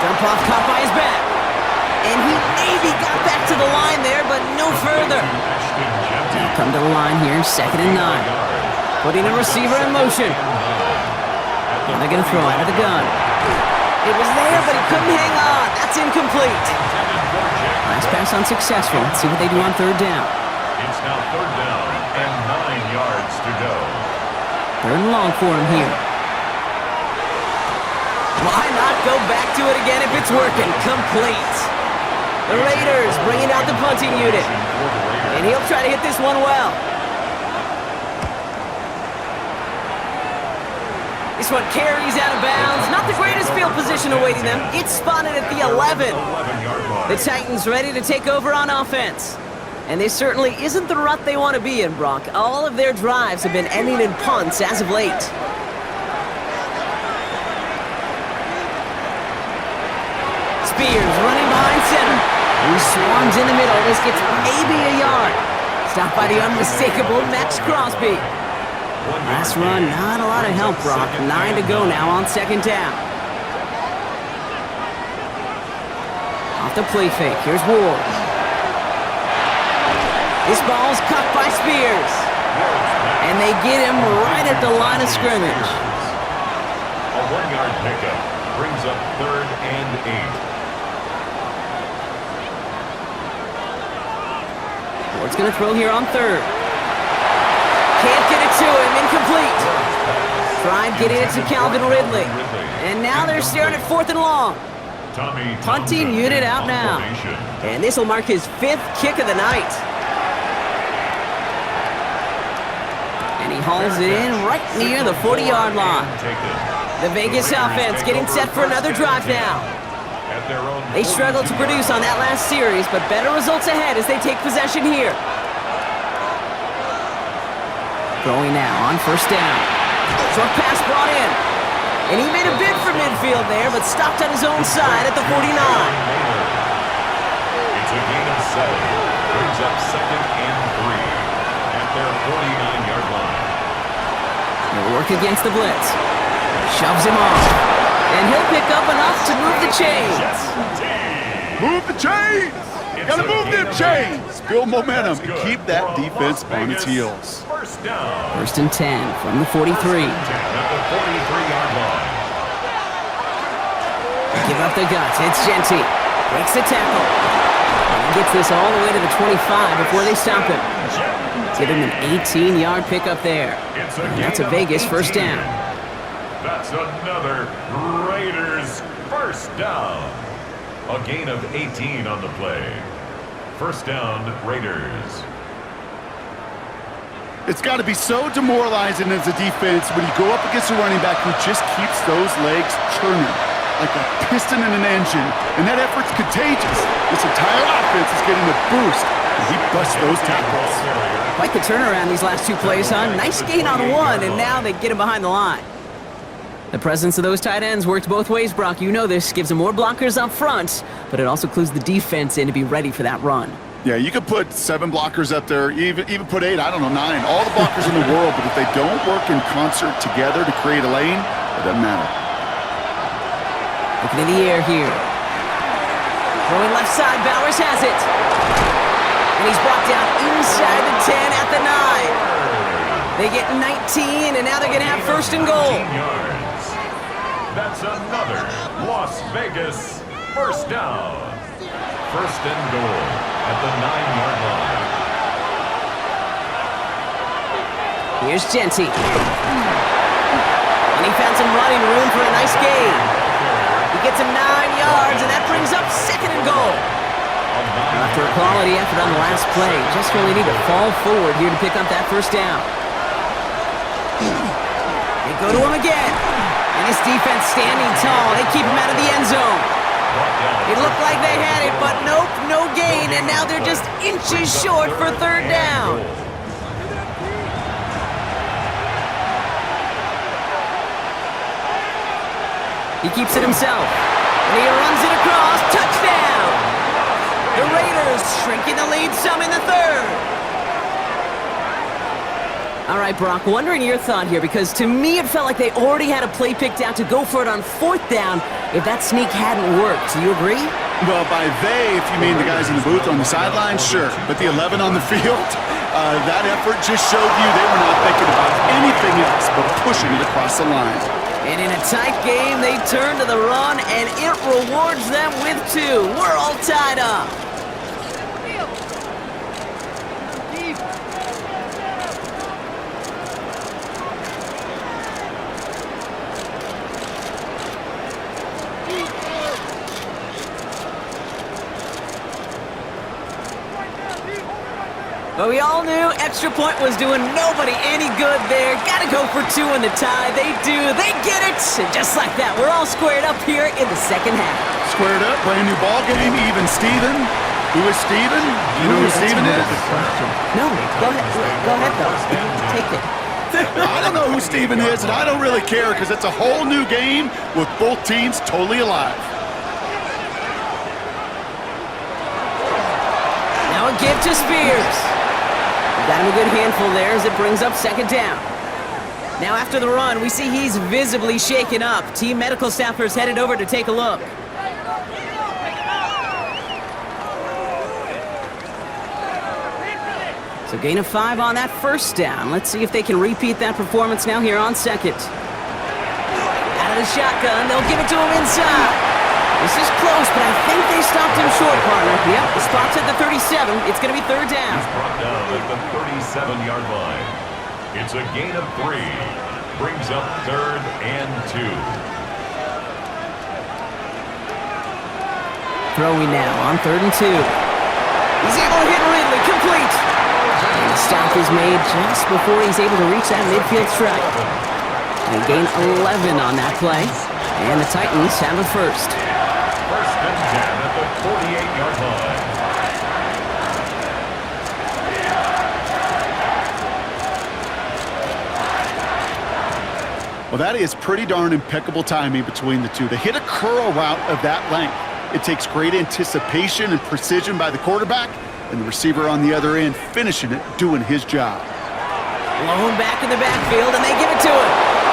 Dump off caught by his back. And he maybe got back to the line there, but no further. They'll come to the line here, 2nd and 9. Putting a receiver in motion. And they're going to throw out of the gun. It was there, but he couldn't hang on. That's incomplete. Last pass unsuccessful. Let's see what they do on 3rd down. It's now 3rd down and 9 yards to go. 3rd and long for him here. Why not go back to it again if it's working? Complete. The Raiders bringing out the punting unit. And he'll try to hit this one well. This one carries out of bounds. Not the greatest field position awaiting them. It's spotted at the 11. 11-yard line. The Titans ready to take over on offense. And this certainly isn't the rut they want to be in, Brock. All of their drives have been ending in punts as of late. Spears running behind center. He swarms in the middle. This gets maybe a yard. Stopped by the unmistakable Max Crosby. Last run, not a lot of help, Brock. 9 to go now on second down. Off the play fake. Here's Ward. This ball's cut by Spears. And they get him right at the line of scrimmage. A 1-yard pickup brings up 3rd and 8. Ward's going to throw here on 3rd. Can't get it to him. Incomplete. Tried getting it to Calvin Ridley. And now they're staring at 4th and long. Punting unit out now. And this will mark his 5th kick of the night. And he hauls it in right near the 40-yard line. The Vegas offense getting set for another drive now. They struggled to produce on that last series, but better results ahead as they take possession here. Throwing now on 1st down. Short pass brought in. And he made a bid for midfield there, but stopped on his own side at the 49. It's a gain of 7. Brings up 2nd and 3 at their 49-yard line. He'll work against the blitz. Shoves him off. And he'll pick up enough to move the chains. Move the chains! Gotta move them chains! Build momentum and keep that defense on its heels. 1st down. 1st and 10 from the 43. 10 at the 43-yard line. Give up the guts. It's Genty. Breaks the tackle. And he gets this all the way to the 25 before they stop him. Give him an 18-yard pickup there. And that's a Vegas 1st down. That's another Raiders 1st down. A gain of 18 on the play. 1st down, Raiders. It's got to be so demoralizing as a defense when you go up against a running back who just keeps those legs churning like a piston in an engine, and that effort's contagious. This entire offense is getting a boost, and he busts those tackles. Quite the turnaround these last 2 plays, huh? Nice gain on 1, and now they get him behind the line. The presence of those tight ends works both ways, Brock. You know this. Gives them more blockers up front, but it also clues the defense in to be ready for that run. Yeah, you could put 7 blockers up there, even put 8, I don't know, 9. All the blockers in the world, but if they don't work in concert together to create a lane, it doesn't matter. Looking in the air here. Throwing left side, Bowers has it. And he's brought down inside the 10 at the 9. They get 19, and now they're going to have 1st and goal. Yards. That's another Las Vegas 1st down. 1st and goal at the 9-yard line. Here's Genty. And he found some running room for a nice gain. He gets him 9 yards, and that brings up 2nd and goal. After a quality effort on the last play, just really need to fall forward here to pick up that 1st down. They go to him again. And this defense standing tall. They keep him out of the end zone. It looked like they had it, but nope, no gain, and now they're just inches short for 3rd down. He keeps it himself, and he runs it across. Touchdown! The Raiders shrinking the lead some in the 3rd. All right, Brock, wondering your thought here, because to me it felt like they already had a play picked out to go for it on 4th down if that sneak hadn't worked. Do you agree? Well, by they, if you mean the guys in the booth on the sideline, sure. But the 11 on the field, that effort just showed you they were not thinking about anything else but pushing it across the line. And in a tight game, they turn to the run, and it rewards them with 2. We're all tied up. But we all knew extra point was doing nobody any good there. Gotta go for 2 in the tie. They do. They get it. And just like that, we're all squared up here in the second half. Squared up, brand new ball game, even Steven. Who is Steven? You know who Steven is? No, go ahead. Go ahead, though. Take it. I don't know who Steven is, and I don't really care because it's a whole new game with both teams totally alive. Now a give to Spears. Got him a good handful there as it brings up second down. Now after the run, we see he's visibly shaken up. Team medical staffers headed over to take a look. So gain of 5 on that first down. Let's see if they can repeat that performance now here on second. Out of the shotgun, they'll give it to him inside. This is close, but I think they stopped him short, partner. Yep, the spot's at the 37. It's going to be third down. He's brought down at the 37-yard line. It's a gain of 3. Brings up 3rd and 2. Throwing now on 3rd and 2. He's able to hit Ridley, complete. And the stop is made just before he's able to reach that midfield strike. And gain 11 on that play. And the Titans have a first. First and 10 at the 48-yard line. Well, that is pretty darn impeccable timing between the two. They hit a curl route of that length. It takes great anticipation and precision by the quarterback, and the receiver on the other end finishing it, doing his job. Blown back in the backfield, and they give it to him.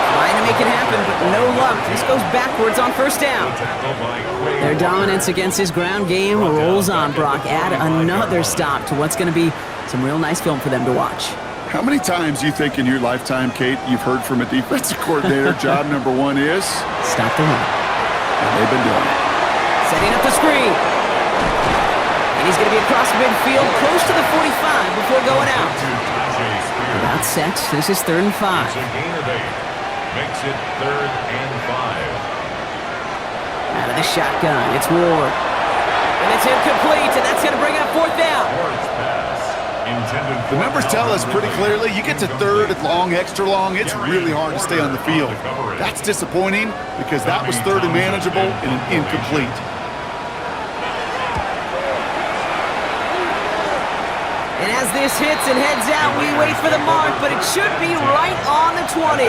Trying to make it happen, but no luck. This goes backwards on first down. Their dominance against his ground game rolls on, Brock. Add another stop to what's going to be some real nice film for them to watch. How many times do you think in your lifetime, Kate, you've heard from a defensive coordinator, job number 1 is? Stop the run. And they've been doing it. Setting up the screen. And he's going to be across midfield, close to the 45 before going out. About set. This is 3rd and 5. It's a gain of 8. Makes it 3rd and 5. Out of the shotgun, it's Ward. And it's incomplete, and that's going to bring up 4th down. Ward's pass. The numbers tell us pretty clearly, you get to 3rd and long, extra long, it's really hard to stay on the field. That's disappointing because that was 3rd and manageable and an incomplete. And as this hits and heads out, we wait for the mark, but it should be right on the 20.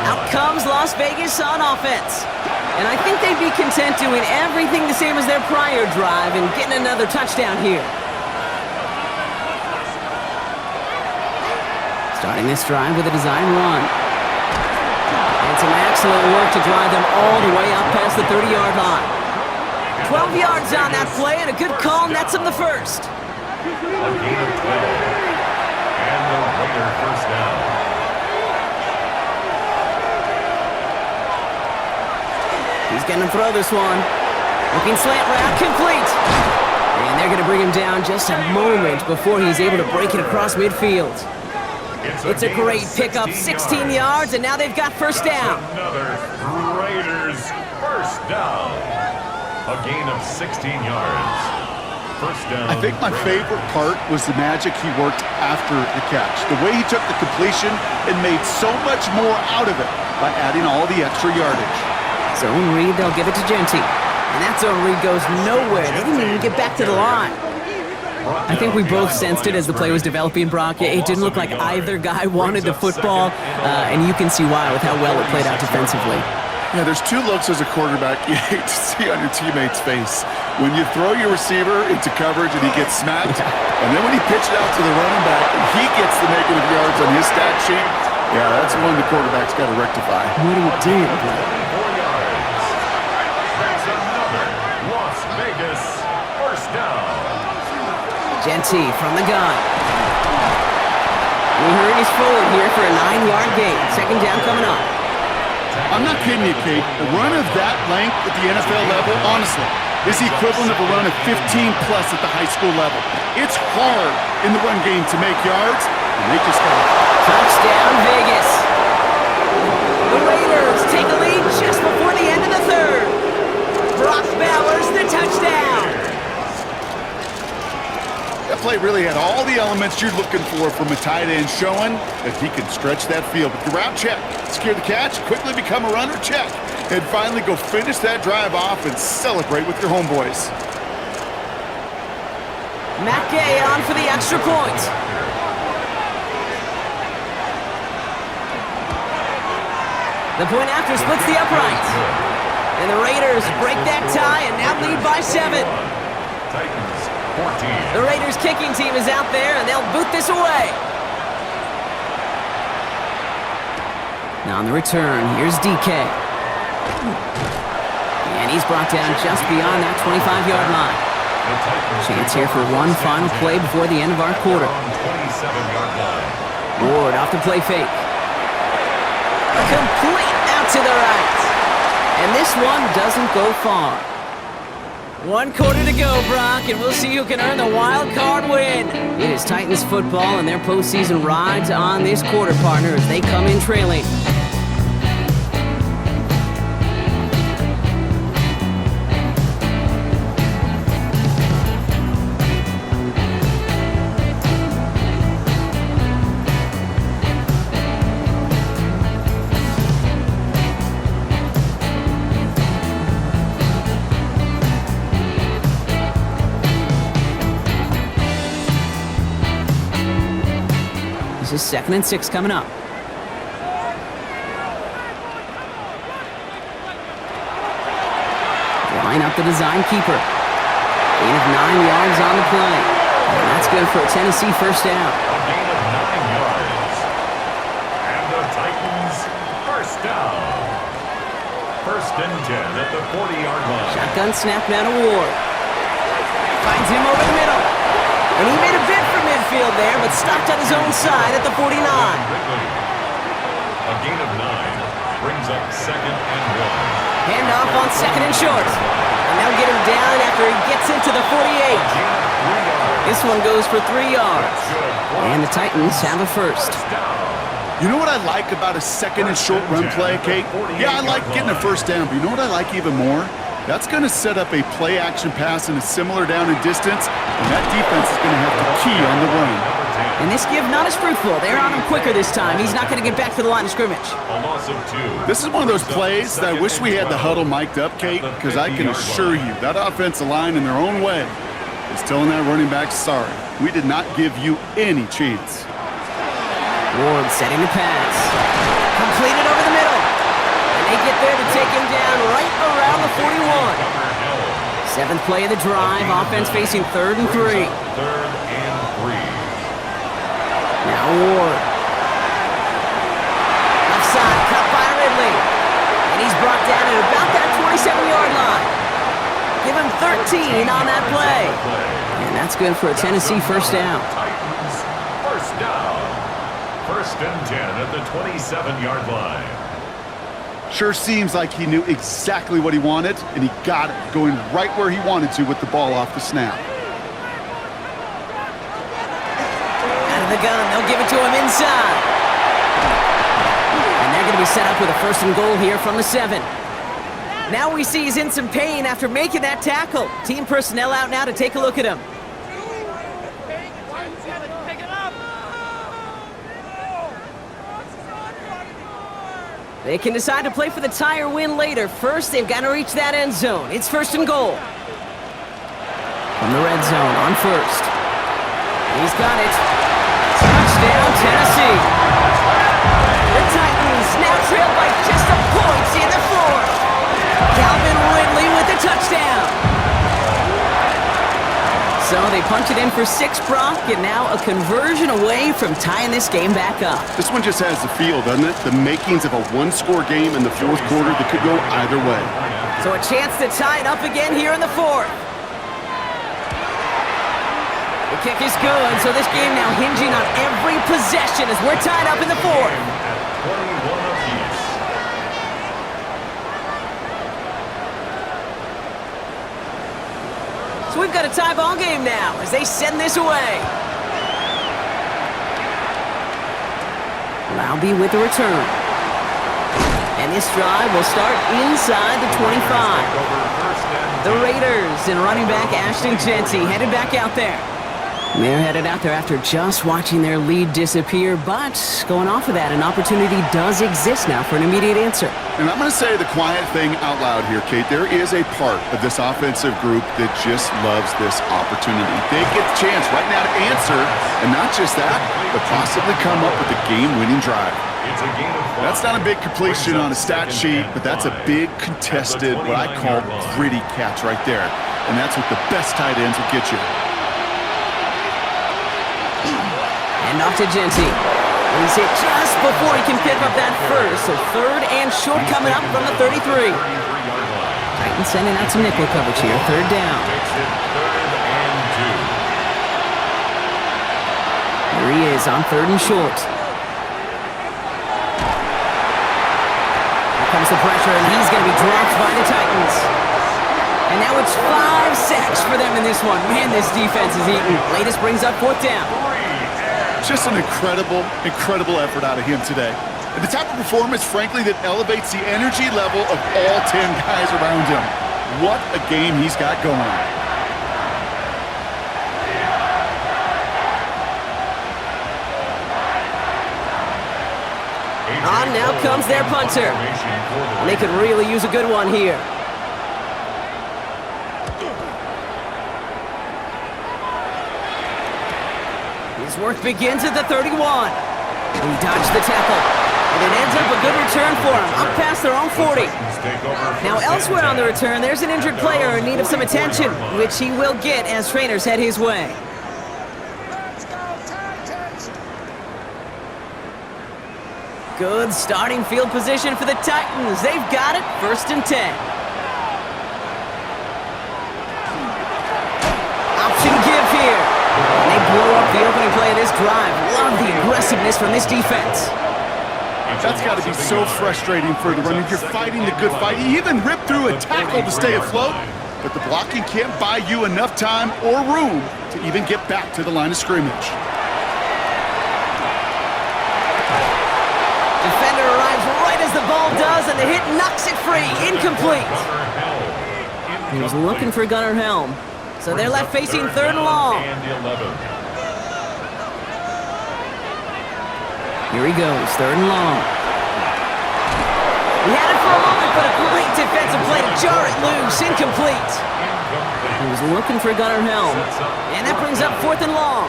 Out comes Las Vegas on offense. And I think they'd be content doing everything the same as their prior drive and getting another touchdown here. Starting this drive with a design run. And some excellent work to drive them all the way up past the 30-yard line. 12 yards on that play, and a good call nets them the first. A gain of 12. And the Raider first down. He's going to throw this one. Looking slant route, complete. And they're going to bring him down just a moment before he's able to break it across midfield. It's a great pickup, 16 yards, and now they've got first down. Another Raiders first down. A gain of 16 yards. First down. I think my favorite part was the magic he worked after the catch. The way he took the completion and made so much more out of it by adding all the extra yardage. Zone read, they'll give it to Genty. And that zone read goes nowhere. They didn't even get back to the line. I think we both sensed it as the play was developing, Brock. It didn't look like either guy wanted the football, and you can see why with how well it played out defensively. Yeah, there's 2 looks as a quarterback you hate to see on your teammate's face. When you throw your receiver into coverage and he gets smacked, and then when you pitch it out to the running back and he gets the negative yards on his stat sheet, yeah, that's one the quarterback's got to rectify. What do you do? 4 yards. That's another Las Vegas first down. Genty from the gun. We heard he's forward here for a 9-yard gain. Second down coming up. I'm not kidding you, Kate. A run of that length at the NFL level, honestly, is the equivalent of a run of 15-plus at the high school level. It's hard in the run game to make yards, and they just got it. Touchdown, Vegas. The Raiders take a lead just before the end of the 3rd. Brock Bowers, the touchdown. That play really had all the elements you're looking for from a tight end, showing that he can stretch that field. With the route, check. Secure the catch, quickly become a runner, check. And finally go finish that drive off and celebrate with your homeboys. Matt Gay on for the extra point. The point after splits the uprights. And the Raiders break that tie and now lead by 7. Titans 14. The Raiders kicking team is out there and they'll boot this away. Now on the return, here's DK. And he's brought down just beyond that 25-yard line. Chance here for one final play before the end of our quarter. 27-yard line. Ward off the play fake. Complete out to the right. And this one doesn't go far. 1 quarter to go, Brock, and we'll see who can earn the wild card win. It is Titans football, and their postseason rides on this quarter, partner, as they come in trailing. This is 2nd and 6 coming up. Line up the design keeper. Gain of 9 yards on the play. And that's good for a Tennessee first down. A gain of 9 yards. And the Titans first down. 1st and 10 at the 40-yard line. Shotgun snap now to Ward. Finds him over the middle. And he made a bid for midfield there, but stopped on his own side at the 49. A gain of 9 brings up 2nd and 1. Handoff on 2nd and short. And they'll get him down after he gets into the 48. This one goes for 3 yards. And the Titans have a first. You know what I like about a 2nd and short run play, Kate? Yeah, I like getting a first down, but you know what I like even more? That's going to set up a play-action pass in a similar down and distance, and that defense is going to have to key on the run. And this give not as fruitful. They're on him quicker this time. He's not going to get back to the line of scrimmage. A loss of 2. This is one of those plays that I wish we had the huddle mic'd up, Kate, because I can assure you that offensive line in their own way is telling that running back, sorry, we did not give you any chance. Ward setting the pass. Completed over the middle. And they get there to take him down right around the 41. 7th play of the drive. Offense facing 3rd and 3. 3rd and 3. Now Ward. Left side, cut by Ridley. And he's brought down at about that 27-yard line. Give him 13 on that play. And that's good for a Tennessee first down. Titans first down. 1st and 10 at the 27-yard line. Sure seems like he knew exactly what he wanted, and he got it, going right where he wanted to with the ball off the snap. Out of the gun, they'll give it to him inside. And they're going to be set up with a 1st and goal here from the 7. Now we see he's in some pain after making that tackle. Team personnel out now to take a look at him. They can decide to play for the tie or win later. First, they've got to reach that end zone. It's 1st and goal. From the red zone on 1st. He's got it. Touchdown, Tennessee. The Titans now trail by just a point in the 4th. Calvin Ridley with the touchdown. So they punch it in for 6, Brock, and now a conversion away from tying this game back up. This one just has the feel, doesn't it? The makings of a one-score game in the 4th quarter that could go either way. So a chance to tie it up again here in the 4th. The kick is good, so this game now hinging on every possession as we're tied up in the 4th. 21 apiece. So we've got a tie ball game now as they send this away. Laube with the return. And this drive will start inside the 25. The Raiders and running back Ashton Jeanty headed back out there. They're headed out there after just watching their lead disappear, but going off of that, an opportunity does exist now for an immediate answer. And I'm going to say the quiet thing out loud here, Kate. There is a part of this offensive group that just loves this opportunity. They get the chance right now to answer, and not just that, but possibly come up with a game-winning drive. That's not a big completion on a stat sheet, but that's a big contested, what I call gritty catch right there. And that's what the best tight ends will get you. And off to Genty. He's hit just before he can pick up that first, so third and short coming up from the 33. Titans sending out some nickel coverage here, third down. Here he is on third and short. Here comes the pressure, and he's going to be dropped by the Titans. And now it's 5 sacks for them in this one. Man, this defense is eating. Latest brings up fourth down. Just an incredible, incredible effort out of him today. And the type of performance, frankly, that elevates the energy level of all 10 guys around him. What a game he's got going. On now comes their punter. And they could really use a good one here. His work begins at the 31. He dodged the tackle. And it ends up a good return for him, up past their own 40. Now elsewhere on the return, there's an injured player in need of some attention, which he will get as trainers head his way. Good starting field position for the Titans. They've got it, 1st and 10. Option give here. And they blow up the opening play of this drive. Love the aggressiveness from this defense. That's got to be so frustrating for the runner. You're fighting the good fight. You even rip through a tackle to stay afloat, but the blocking can't buy you enough time or room to even get back to the line of scrimmage. Defender arrives right as the ball does, and the hit knocks it free. Incomplete. He was looking for Gunnar Helm. So they're left facing 3rd and long. Here he goes, 3rd and long. He had it for a moment, but a great defensive play to jar it loose. Incomplete. He was looking for Gunnar Helm. And that brings up 4th and long.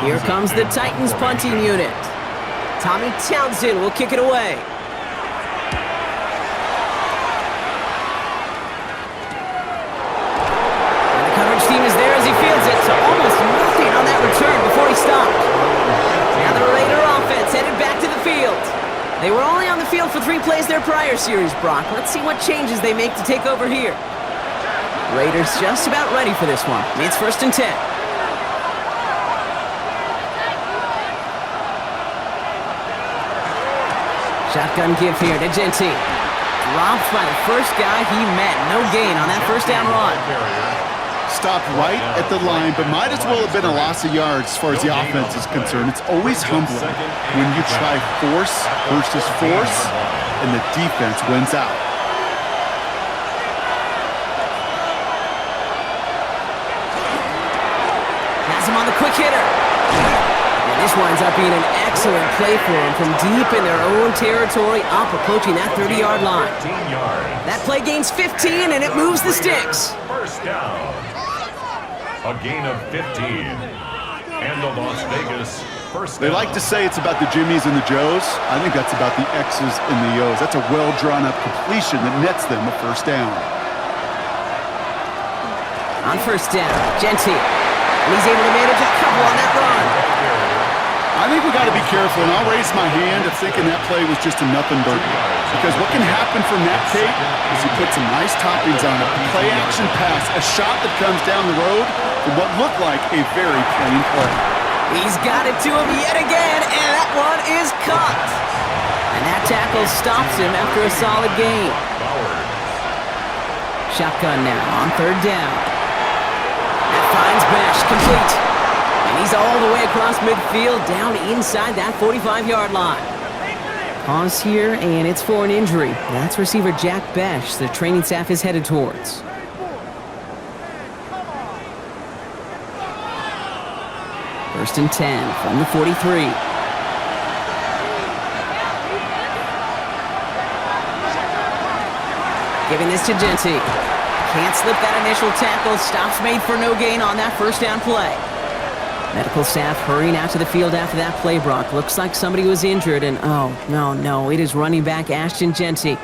Here comes the Titans punting unit. Tommy Townsend will kick it away. And the coverage team is there as he fields it, so almost nothing on that return before he stopped. Now the Raider offense headed back to the field. They were only on the field for 3 plays their prior series, Brock. Let's see what changes they make to take over here. Raiders just about ready for this one. It's 1st and 10. Shotgun give here to Genty. Dropped by the first guy he met. No gain on that 1st down run. Stopped right at the line, but might as well have been a loss of yards as far as the offense is concerned. It's always humbling when you try force versus force, and the defense wins out. Has him on the quick hitter. And this winds up being an excellent play for him from deep in their own territory, up approaching that 30-yard line. That play gains 15, and it moves the sticks. 1st down. A gain of 15. And the Las Vegas 1st down. They like to say it's about the Jimmies and the Joes. I think that's about the X's and the O's. That's a well-drawn-up completion that nets them a 1st down. On 1st down, Genty. And he's able to manage a couple on that run. I think we got to be careful, and I'll raise my hand of thinking that play was just a nothing burger. Because what can happen from that tape is he put some nice toppings on it. A play-action pass, a shot that comes down the road from what looked like a very plain play. He's got it to him yet again, and that one is caught. And that tackle stops him after a solid gain. Shotgun now on 3rd down. That finds Besh, complete. And he's all the way across midfield, down inside that 45-yard line. Pause here, and it's for an injury. That's receiver Jack Besh, the training staff is headed towards. First and 10 from the 43. Giving this to Genty. Can't slip that initial tackle. Stops made for no gain on that first down play. Medical staff hurrying out to the field after that play, Brock. Looks like somebody was injured, and oh, no, it is running back Ashton Genty.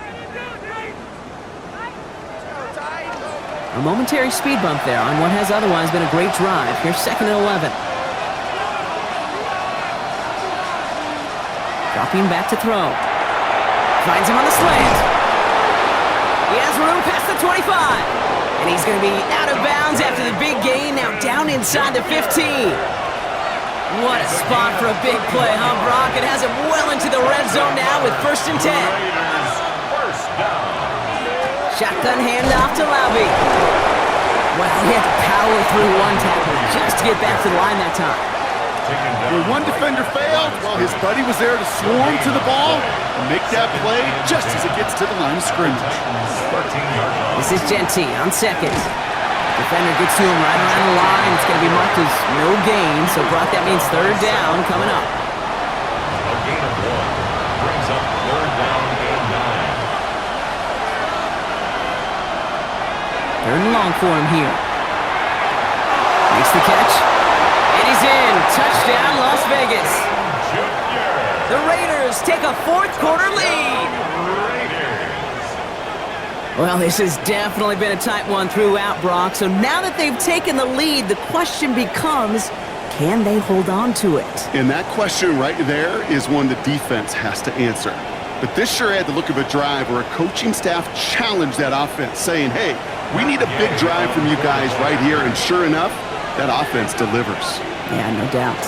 A momentary speed bump there on what has otherwise been a great drive. Here's 2nd and 11. Dropping back to throw. Finds him on the slant. He has room past the 25. And he's going to be out of bounds after the big gain. Now down inside the 15. What a spot for a big play, huh, Brock? It has him well into the red zone now with 1st and 10. First down. Shotgun handoff to Laube. Wow, he had to power through one tackle just to get back to the line that time. Where one defender failed, well, his buddy was there to swarm to the ball and make that play just as it gets to the line of scrimmage. This is Genty on 2nd. Defender gets to him right around the line. It's going to be marked as no gain, so Brock, that means 3rd down coming up. A gain of 1 brings up 3rd down and 9. 3rd and long for him here. Makes the catch. And he's in. Touchdown, Las Vegas. The Raiders take a 4th quarter lead. Well, this has definitely been a tight one throughout, Brock. So now that they've taken the lead, the question becomes, can they hold on to it? And that question right there is one the defense has to answer. But this sure had the look of a drive where a coaching staff challenged that offense, saying, hey, we need a big drive from you guys right here. And sure enough, that offense delivers. Yeah, no doubt.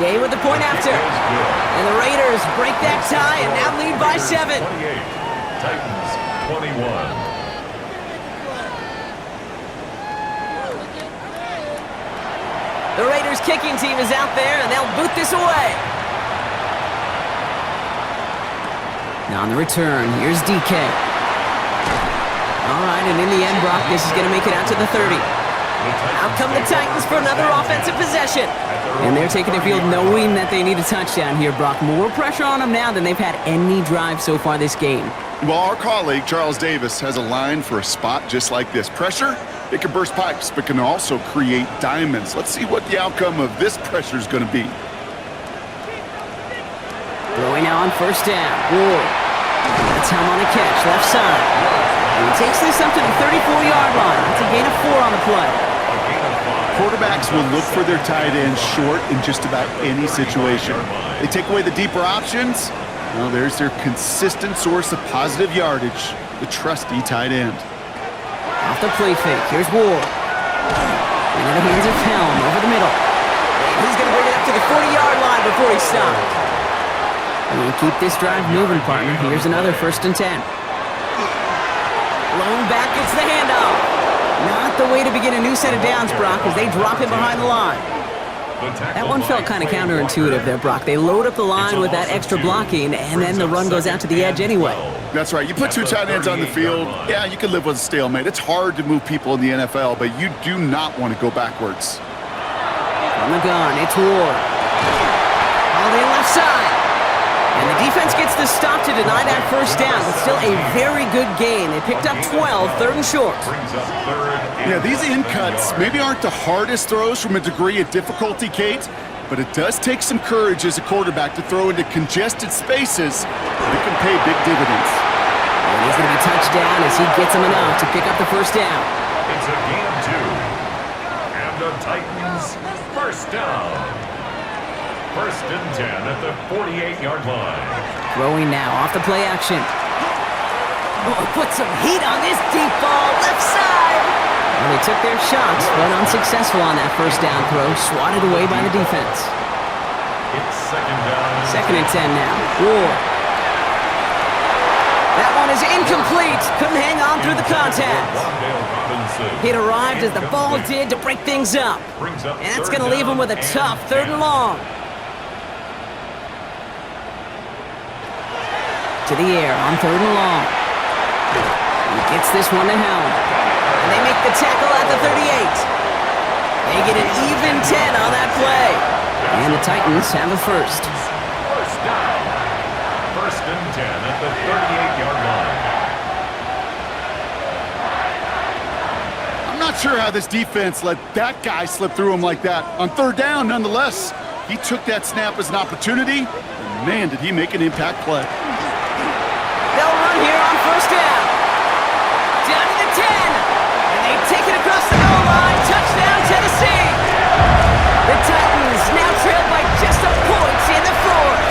Gay with the point after. And the Raiders break that tie and now lead by 7. 28. Titans 21. The Raiders kicking team is out there and they'll boot this away. Now on the return, here's DK. All right, and in the end, Brock, this is going to make it out to the 30. Out come the Titans for another offensive possession. And they're taking the field knowing that they need a touchdown here, Brock. More pressure on them now than they've had any drive so far this game. Well, our colleague, Charles Davis, has a line for a spot just like this. Pressure, it can burst pipes, but can also create diamonds. Let's see what the outcome of this pressure is going to be. Throwing now on 1st down. Ward. That's him on the catch, left side. And he takes this up to the 34-yard line. That's a gain of 4 on the play. Quarterbacks will look for their tight end short in just about any situation. They take away the deeper options. Well, there's their consistent source of positive yardage, the trusty tight end. Off the play fake, here's Ward. Into the hands of Helm over the middle. And he's going to bring it up to the 40-yard line before he stopped. And we'll keep this drive moving, partner. Here's another 1st and 10. Blown back, gets the handoff. Not the way to begin a new set of downs, Brock, as they drop him behind the line. That one felt kind of counterintuitive there, Brock. They load up the line with that extra blocking, and then the run goes out to the edge anyway. That's right. You put 2 tight ends on the field, yeah, you can live with a stalemate. It's hard to move people in the NFL, but you do not want to go backwards. From the gun, it's Ward. Holiday left side. And the defense gets the stop to deny that 1st down, but still a very good gain. They picked up 12, 3rd and short. Yeah, these in cuts maybe aren't the hardest throws from a degree of difficulty, Kate, but it does take some courage as a quarterback to throw into congested spaces, but it can pay big dividends. And he's going to be touched down as he gets him enough to pick up the 1st down. It's a gain of 2. And the Titans 1st down. 1st and 10 at the 48-yard line. Throwing now off the play action. Oh, put some heat on this deep ball, left side. Well, they took their shots, but unsuccessful on that 1st down throw, swatted away by the defense. It's 2nd down. 2nd and 10 now. Ward. That one is incomplete. Couldn't hang on through the contact. It arrived as the ball did to break things up. And that's going to leave him with a tough 3rd and long. To the air on 3rd and long. He gets this one to Helm. And they make the tackle at the 38. They get an even 10 on that play. And the Titans have a first. First down. First and 10 at the 38-yard line. I'm not sure how this defense let that guy slip through him like that. On third down, nonetheless, he took that snap as an opportunity, and man, did he make an impact play. They'll run here on first down. Down to the 10. And they take it across the goal line. Touchdown, Tennessee. The Titans now trail by just a point in the fourth.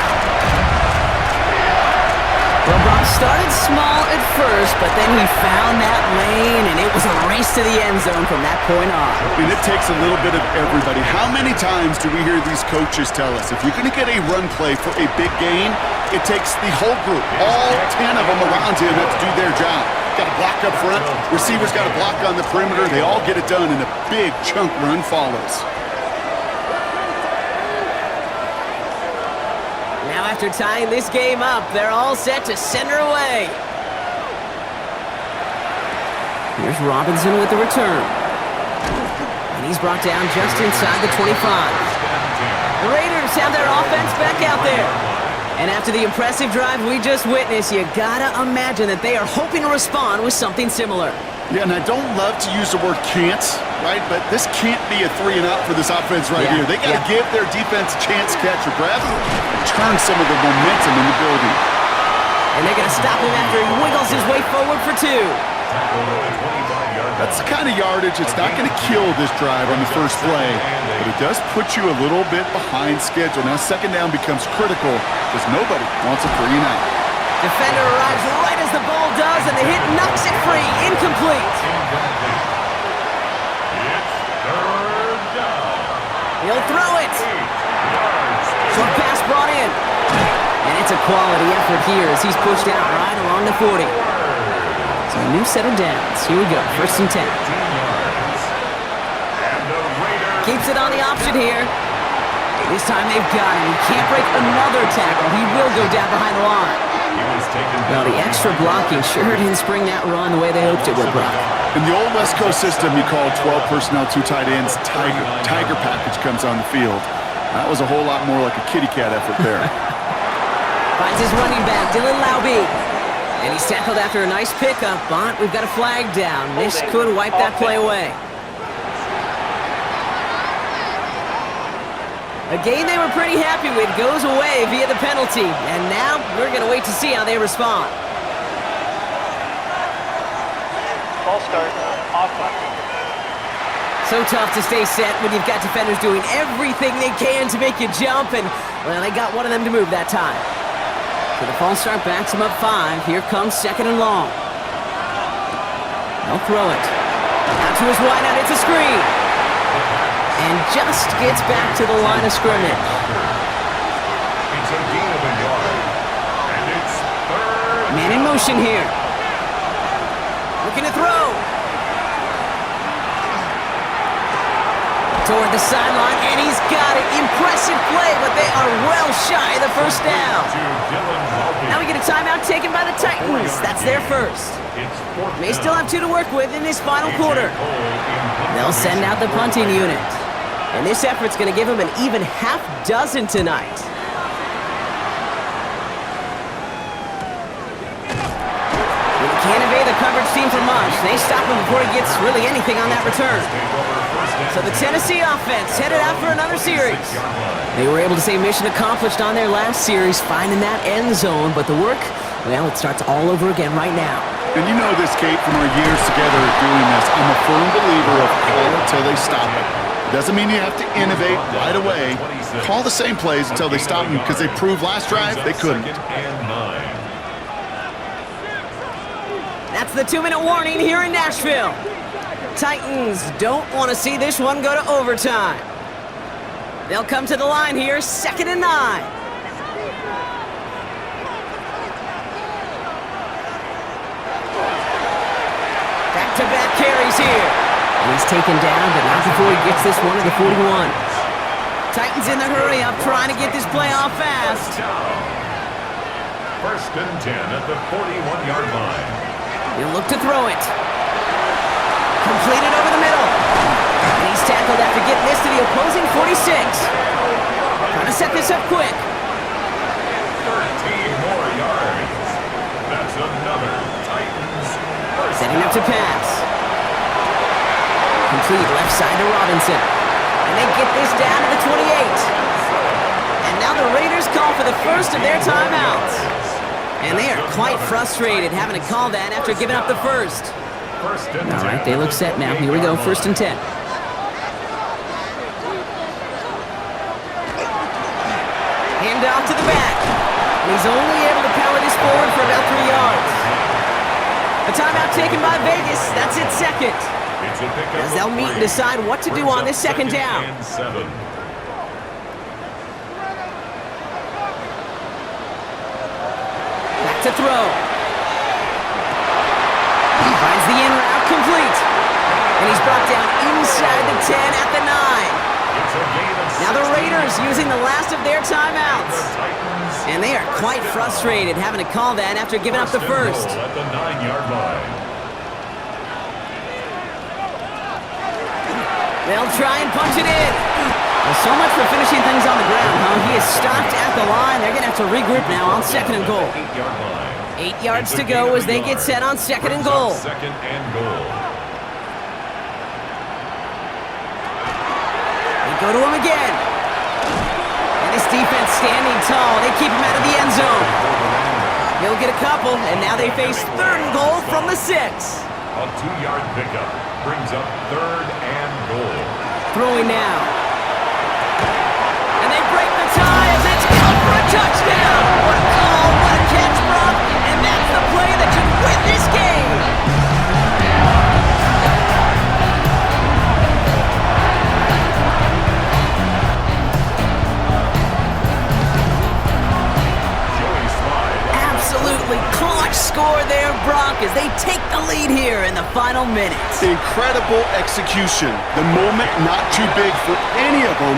Well, Bob started small at first, but then he found that lane, and it was a race to the end zone from that point on. I mean, it takes a little bit of everybody. How many times do we hear these coaches tell us, if you're going to get a run play for a big gain, it takes the whole group, all 10 of them around him have to do their job. Got to block up front, receivers got to block on the perimeter, they all get it done, and a big chunk run follows. Now after tying this game up, they're all set to send her away. Here's Robinson with the return. And he's brought down just inside the 25. The Raiders have their offense back out there. And after the impressive drive we just witnessed, you gotta imagine that they are hoping to respond with something similar. Yeah, and I don't love to use the word can't, right? But this can't be a 3-and-out for this offense right here. They got to give their defense a chance to catch your breath and turn some of the momentum in the building. And they're going to stop him after he wiggles his way forward for 2. That's the kind of yardage it's not going to kill this drive on the first play, but it does put you a little bit behind schedule. Now second down becomes critical because nobody wants a 3-and-out. Defender arrives right as the ball does, and the hit knocks it free. Incomplete. He'll throw it. Short pass brought in. And it's a quality effort here as he's pushed out right along the 40. So a new set of downs. Here we go, first and 10. Keeps it on the option here. This time they've got him. He can't break another tackle. He will go down behind the line. Well, the extra blocking sure didn't spring that run the way they hoped it would, Brock. In the old West Coast system, you call 12 personnel, 2 tight ends, Tiger. Tiger package comes on the field. That was a whole lot more like a kitty cat effort there. Finds his running back, Dylan Laube. And he's tackled after a nice pickup, but we've got a flag down. This could wipe that play away. A game they were pretty happy with goes away via the penalty. And now we're going to wait to see how they respond. Ball start. Offense. So tough to stay set when you've got defenders doing everything they can to make you jump. And, well, they got one of them to move that time. So the false start backs him up 5. Here comes second and long. They'll throw it. Out to his wideout. It's a screen. And just gets back to the line of scrimmage. It's a gain of a yard. And it's third. Man in motion here. Looking to throw. Toward the sideline, and he's got it. Impressive play, but they are well shy of the first down. Now we get a timeout taken by the Titans. That's their first. May still have 2 to work with in this final quarter. They'll send out the punting unit. And this effort's going to give them an even half dozen tonight. They can't evade the coverage team for much. They stop him before he gets really anything on that return. So the Tennessee offense headed out for another series. They were able to say mission accomplished on their last series, finding that end zone. But the work, well, it starts all over again right now. And you know this, Kate, from our years together doing this. I'm a firm believer of call it till they stop it. Doesn't mean you have to innovate right away. Call the same plays until they stop them because they proved last drive they couldn't. That's the 2-minute warning here in Nashville. Titans don't want to see this one go to overtime. They'll come to the line here, 2nd and 9. Back-to-back carries here. And he's taken down, but not before he gets this one to the 41. Titans in the hurry up, trying to get this play off fast. First and 10 at the 41-yard line. He'll look to throw it. Completed over the middle. And he's tackled tackled after getting this to the opposing 46. Trying to set this up quick. 13 more yards. That's another Titans first Setting up to down. pass. Complete left side to Robinson. And they get this down to the 28. And now the Raiders call for the first of their timeouts. And they are quite frustrated having to call that after giving up the first. First and All 10 right, they look set now. Here we go, 1st and 10. Hand off to the back. And he's only able to power this forward for about 3 yards. A timeout taken by Vegas. That's its second. It's a pickup As they'll of meet and 3. decide what to do Brings on up this second down. and 7. Back to throw. Finds the in route complete. And he's brought down inside the 10 at the 9. It's a gain of Now the 16. Raiders using the last of their timeouts. The Titans And they are quite frustrated having to call that after giving up the and first. goal at the 9-yard line. They'll try and punch it in. Well, so much for finishing things on the ground, huh? He is stopped at the line. They're going to have to regroup now on 2nd and goal. 8-yard line. 8 yards to go as they get set on 2nd and Brings goal. up 2nd and goal. They go to him again. And this defense standing tall. They keep him out of the end zone. He'll get a couple, and now they face 3rd and goal from the 6. A 2-yard pickup brings up 3rd and goal. Throwing now. And they break the tie as it's out for a touchdown. What a call, what a catch, Brock. And that's the play that should win this game. Joey Slide. Absolutely clutch score there, Brock, as they take the lead here in the final minutes. Incredible execution. The moment not too big for any of them.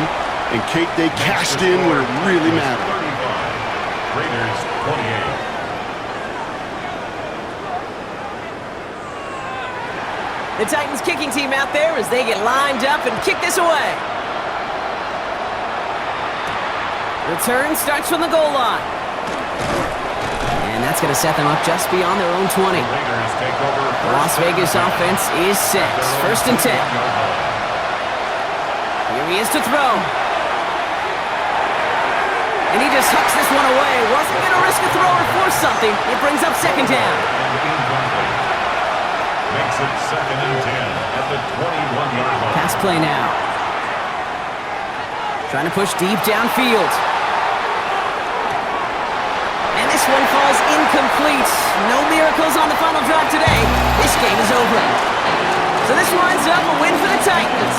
And Kate, they cashed in where it really mattered. 35. Raiders 28. The Titans kicking team out there as they get lined up and kick this away. Return starts from the goal line. And that's going to set them up just beyond their own 20. Raiders take over. The Las Vegas offense is set. 1st and 10. Here he is to throw. And he just hucks this one away. Wasn't going to risk a throw or force something. It brings up 2nd down. Makes it 2nd and 10 at the 21-yard line. Pass play now. Trying to push deep downfield. And this one falls incomplete. No miracles on the final drive today. This game is over. So this winds up a win for the Titans.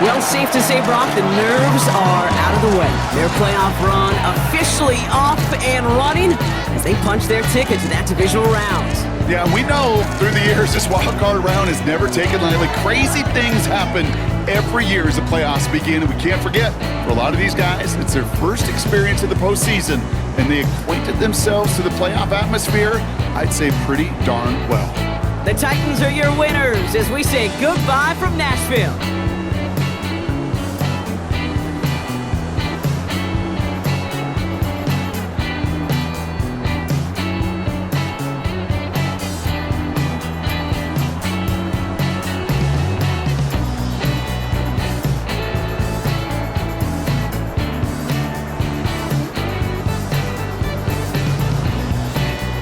Well, safe to say, Brock, the nerves are out of the way. Their playoff run officially off and running as they punch their ticket to that divisional round. Yeah, we know through the years this wild card round is never taken lightly. Crazy things happen every year as the playoffs begin, and we can't forget, for a lot of these guys, it's their first experience of the postseason, and they acquainted themselves to the playoff atmosphere, I'd say pretty darn well. The Titans are your winners as we say goodbye from Nashville.